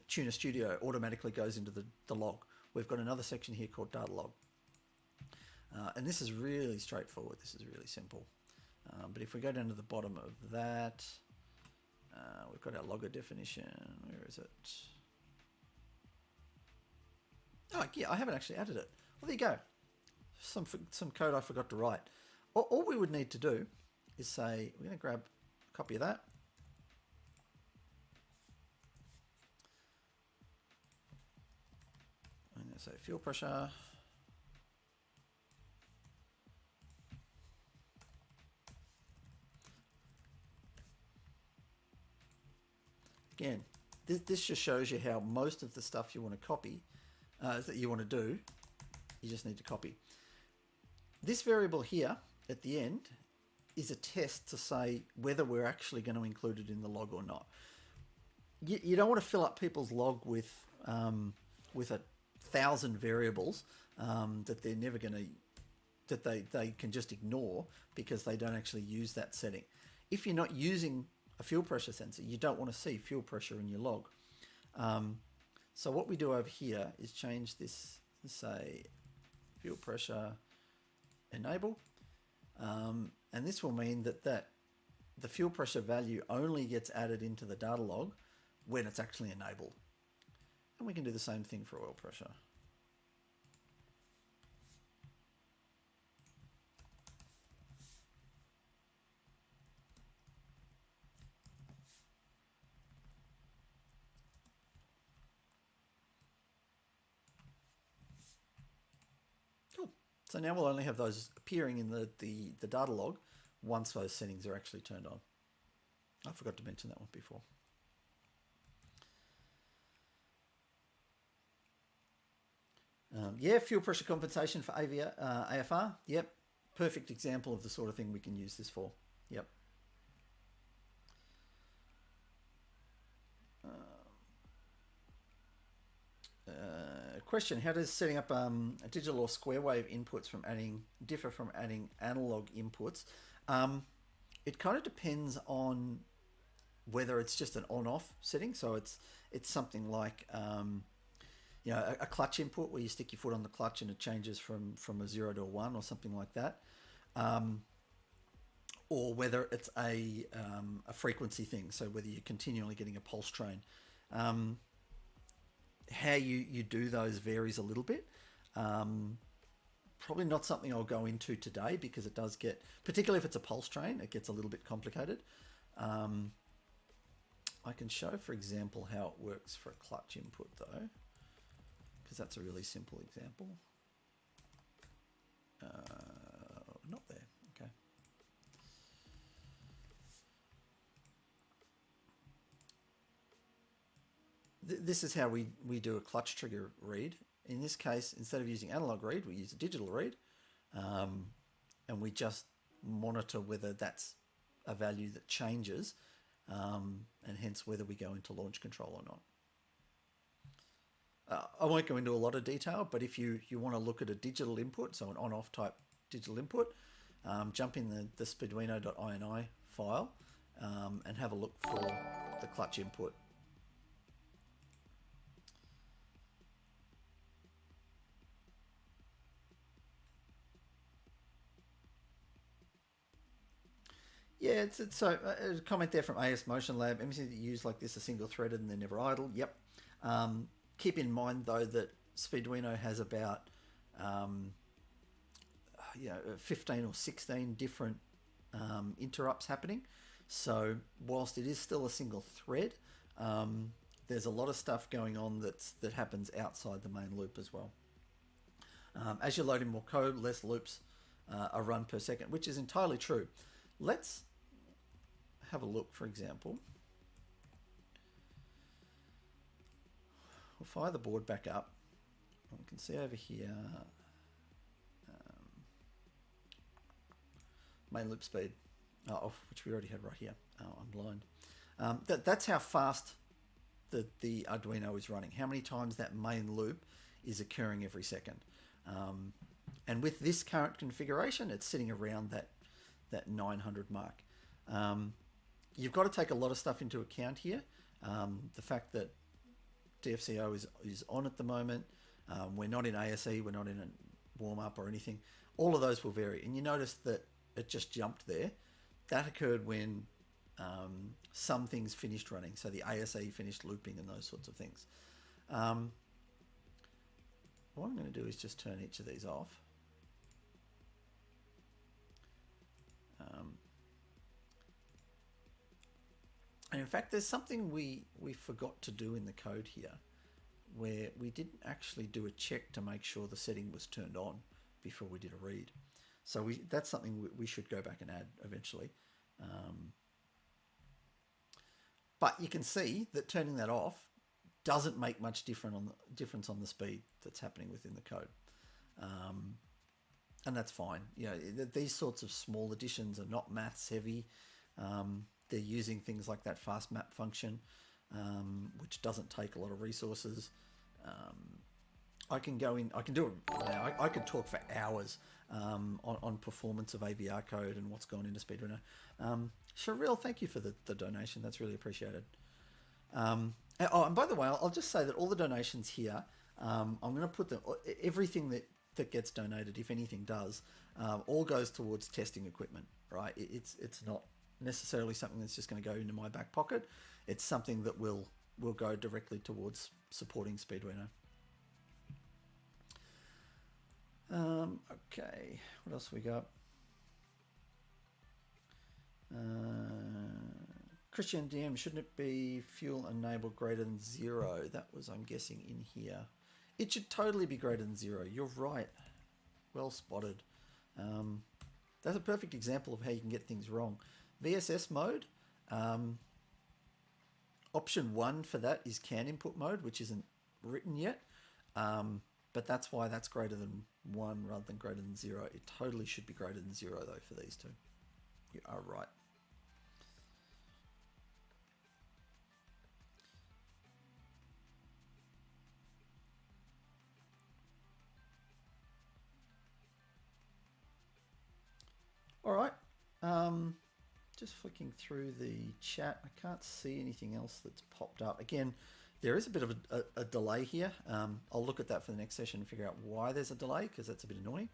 TunerStudio automatically goes into the log. We've got another section here called data log. And this is really straightforward. This is really simple. But if we go down to the bottom of that, we've got our logger definition. Where is it? Oh, yeah, I haven't actually added it. Well, there you go. Some code I forgot to write. All we would need to do is say, we're going to grab a copy of that. I'm going to say fuel pressure. Again, this just shows you how most of the stuff you want to copy, that you want to do, you just need to copy. This variable here at the end is a test to say whether we're actually going to include it in the log or not. You don't want to fill up people's log with 1,000 variables that they're never going to, that they can just ignore because they don't actually use that setting. If you're not using a fuel pressure sensor, you don't want to see fuel pressure in your log. So what we do over here is change this and say fuel pressure enable, and this will mean that the fuel pressure value only gets added into the data log when it's actually enabled. And we can do the same thing for oil pressure. So now we'll only have those appearing in the data log once those settings are actually turned on. I forgot to mention that one before. Yeah, fuel pressure compensation for AFR. Yep, perfect example of the sort of thing we can use this for. Yep. Question: how does setting up a digital or square wave inputs differ from adding analog inputs? It kind of depends on whether it's just an on-off setting. So it's something like a clutch input where you stick your foot on the clutch and it changes from a 0 to a 1 or something like that, or whether it's a frequency thing. So whether you're continually getting a pulse train. how you do those varies a little bit. Probably not something I'll go into today because it does get, particularly if it's a pulse train, it gets a little bit complicated. I can show, for example, how it works for a clutch input though, because that's a really simple example. Not there, okay. This is how we do a clutch trigger read. In this case, instead of using analog read, we use a digital read, and we just monitor whether that's a value that changes, and hence whether we go into launch control or not. I won't go into a lot of detail, but if you want to look at a digital input, so an on-off type digital input, jump in the Speeduino.ini file and have a look for the clutch input. Yeah, so a comment there from AS Motion Lab. MCs that use like this are single threaded and they're never idle. Yep. Keep in mind though that Speeduino has about 15 or 16 different interrupts happening. So whilst it is still a single thread, there's a lot of stuff going on that happens outside the main loop as well. As you load in more code, less loops are run per second, which is entirely true. Let's have a look, for example. We'll fire the board back up. We can see over here main loop speed, which we already had right here. Oh, I'm blind. That's how fast the Arduino is running, how many times that main loop is occurring every second. And with this current configuration, it's sitting around that 900 mark. You've got to take a lot of stuff into account here. The fact that DFCO is on at the moment. We're not in ASE, we're not in a warm-up or anything. All of those will vary. And you notice that it just jumped there. That occurred when some things finished running. So the ASE finished looping and those sorts of things. What I'm going to do is just turn each of these off. And in fact, there's something we forgot to do in the code here, where we didn't actually do a check to make sure the setting was turned on before we did a read. So that's something we should go back and add eventually. But you can see that turning that off doesn't make much difference on the speed that's happening within the code. And that's fine. You know, these sorts of small additions are not maths heavy. They're using things like that fast map function, which doesn't take a lot of resources. I can go in, I can do it now. I could talk for hours on performance of AVR code and what's gone into Speeduino. Sharil, thank you for the donation. That's really appreciated. And by the way, I'll just say that all the donations here, I'm going to put everything that gets donated, if anything does, all goes towards testing equipment, right? It's not necessarily something that's just going to go into my back pocket. It's something that will go directly towards supporting Speeduino. Okay, what else we got? Christian DM, shouldn't it be fuel enabled greater than 0? That was, I'm guessing, in here. It should totally be greater than 0. You're right. Well spotted. That's a perfect example of how you can get things wrong. VSS mode, option 1 for that is CAN input mode, which isn't written yet. But that's why that's greater than 1 rather than greater than 0. It totally should be greater than 0 though for these two. You are right. All right. Just flicking through the chat. I can't see anything else that's popped up. Again, there is a bit of a delay here. I'll look at that for the next session and figure out why there's a delay, because that's a bit annoying.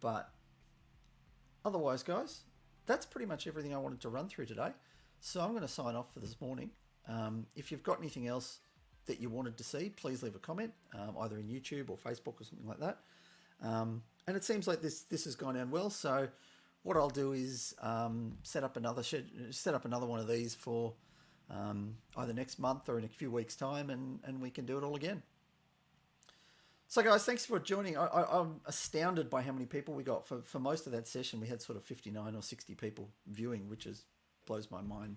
But otherwise, guys, that's pretty much everything I wanted to run through today. So I'm going to sign off for this morning. If you've got anything else that you wanted to see, please leave a comment, either in YouTube or Facebook or something like that. And it seems like this has gone down well. So what I'll do is set up another one of these for either next month or in a few weeks' time, and we can do it all again. So guys, thanks for joining. I'm astounded by how many people we got. For most of that session, we had sort of 59 or 60 people viewing, which blows my mind.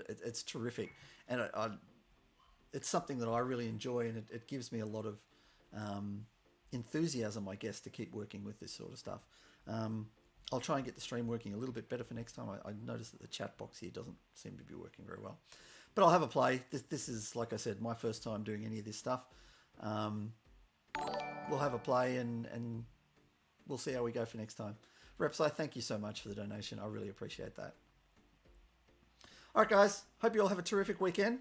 It's terrific. And it's something that I really enjoy, and it gives me a lot of enthusiasm, I guess, to keep working with this sort of stuff. I'll try and get the stream working a little bit better for next time. I noticed that the chat box here doesn't seem to be working very well. But I'll have a play. This is, like I said, my first time doing any of this stuff. We'll have a play and we'll see how we go for next time. Repsci, thank you so much for the donation. I really appreciate that. All right, guys. Hope you all have a terrific weekend.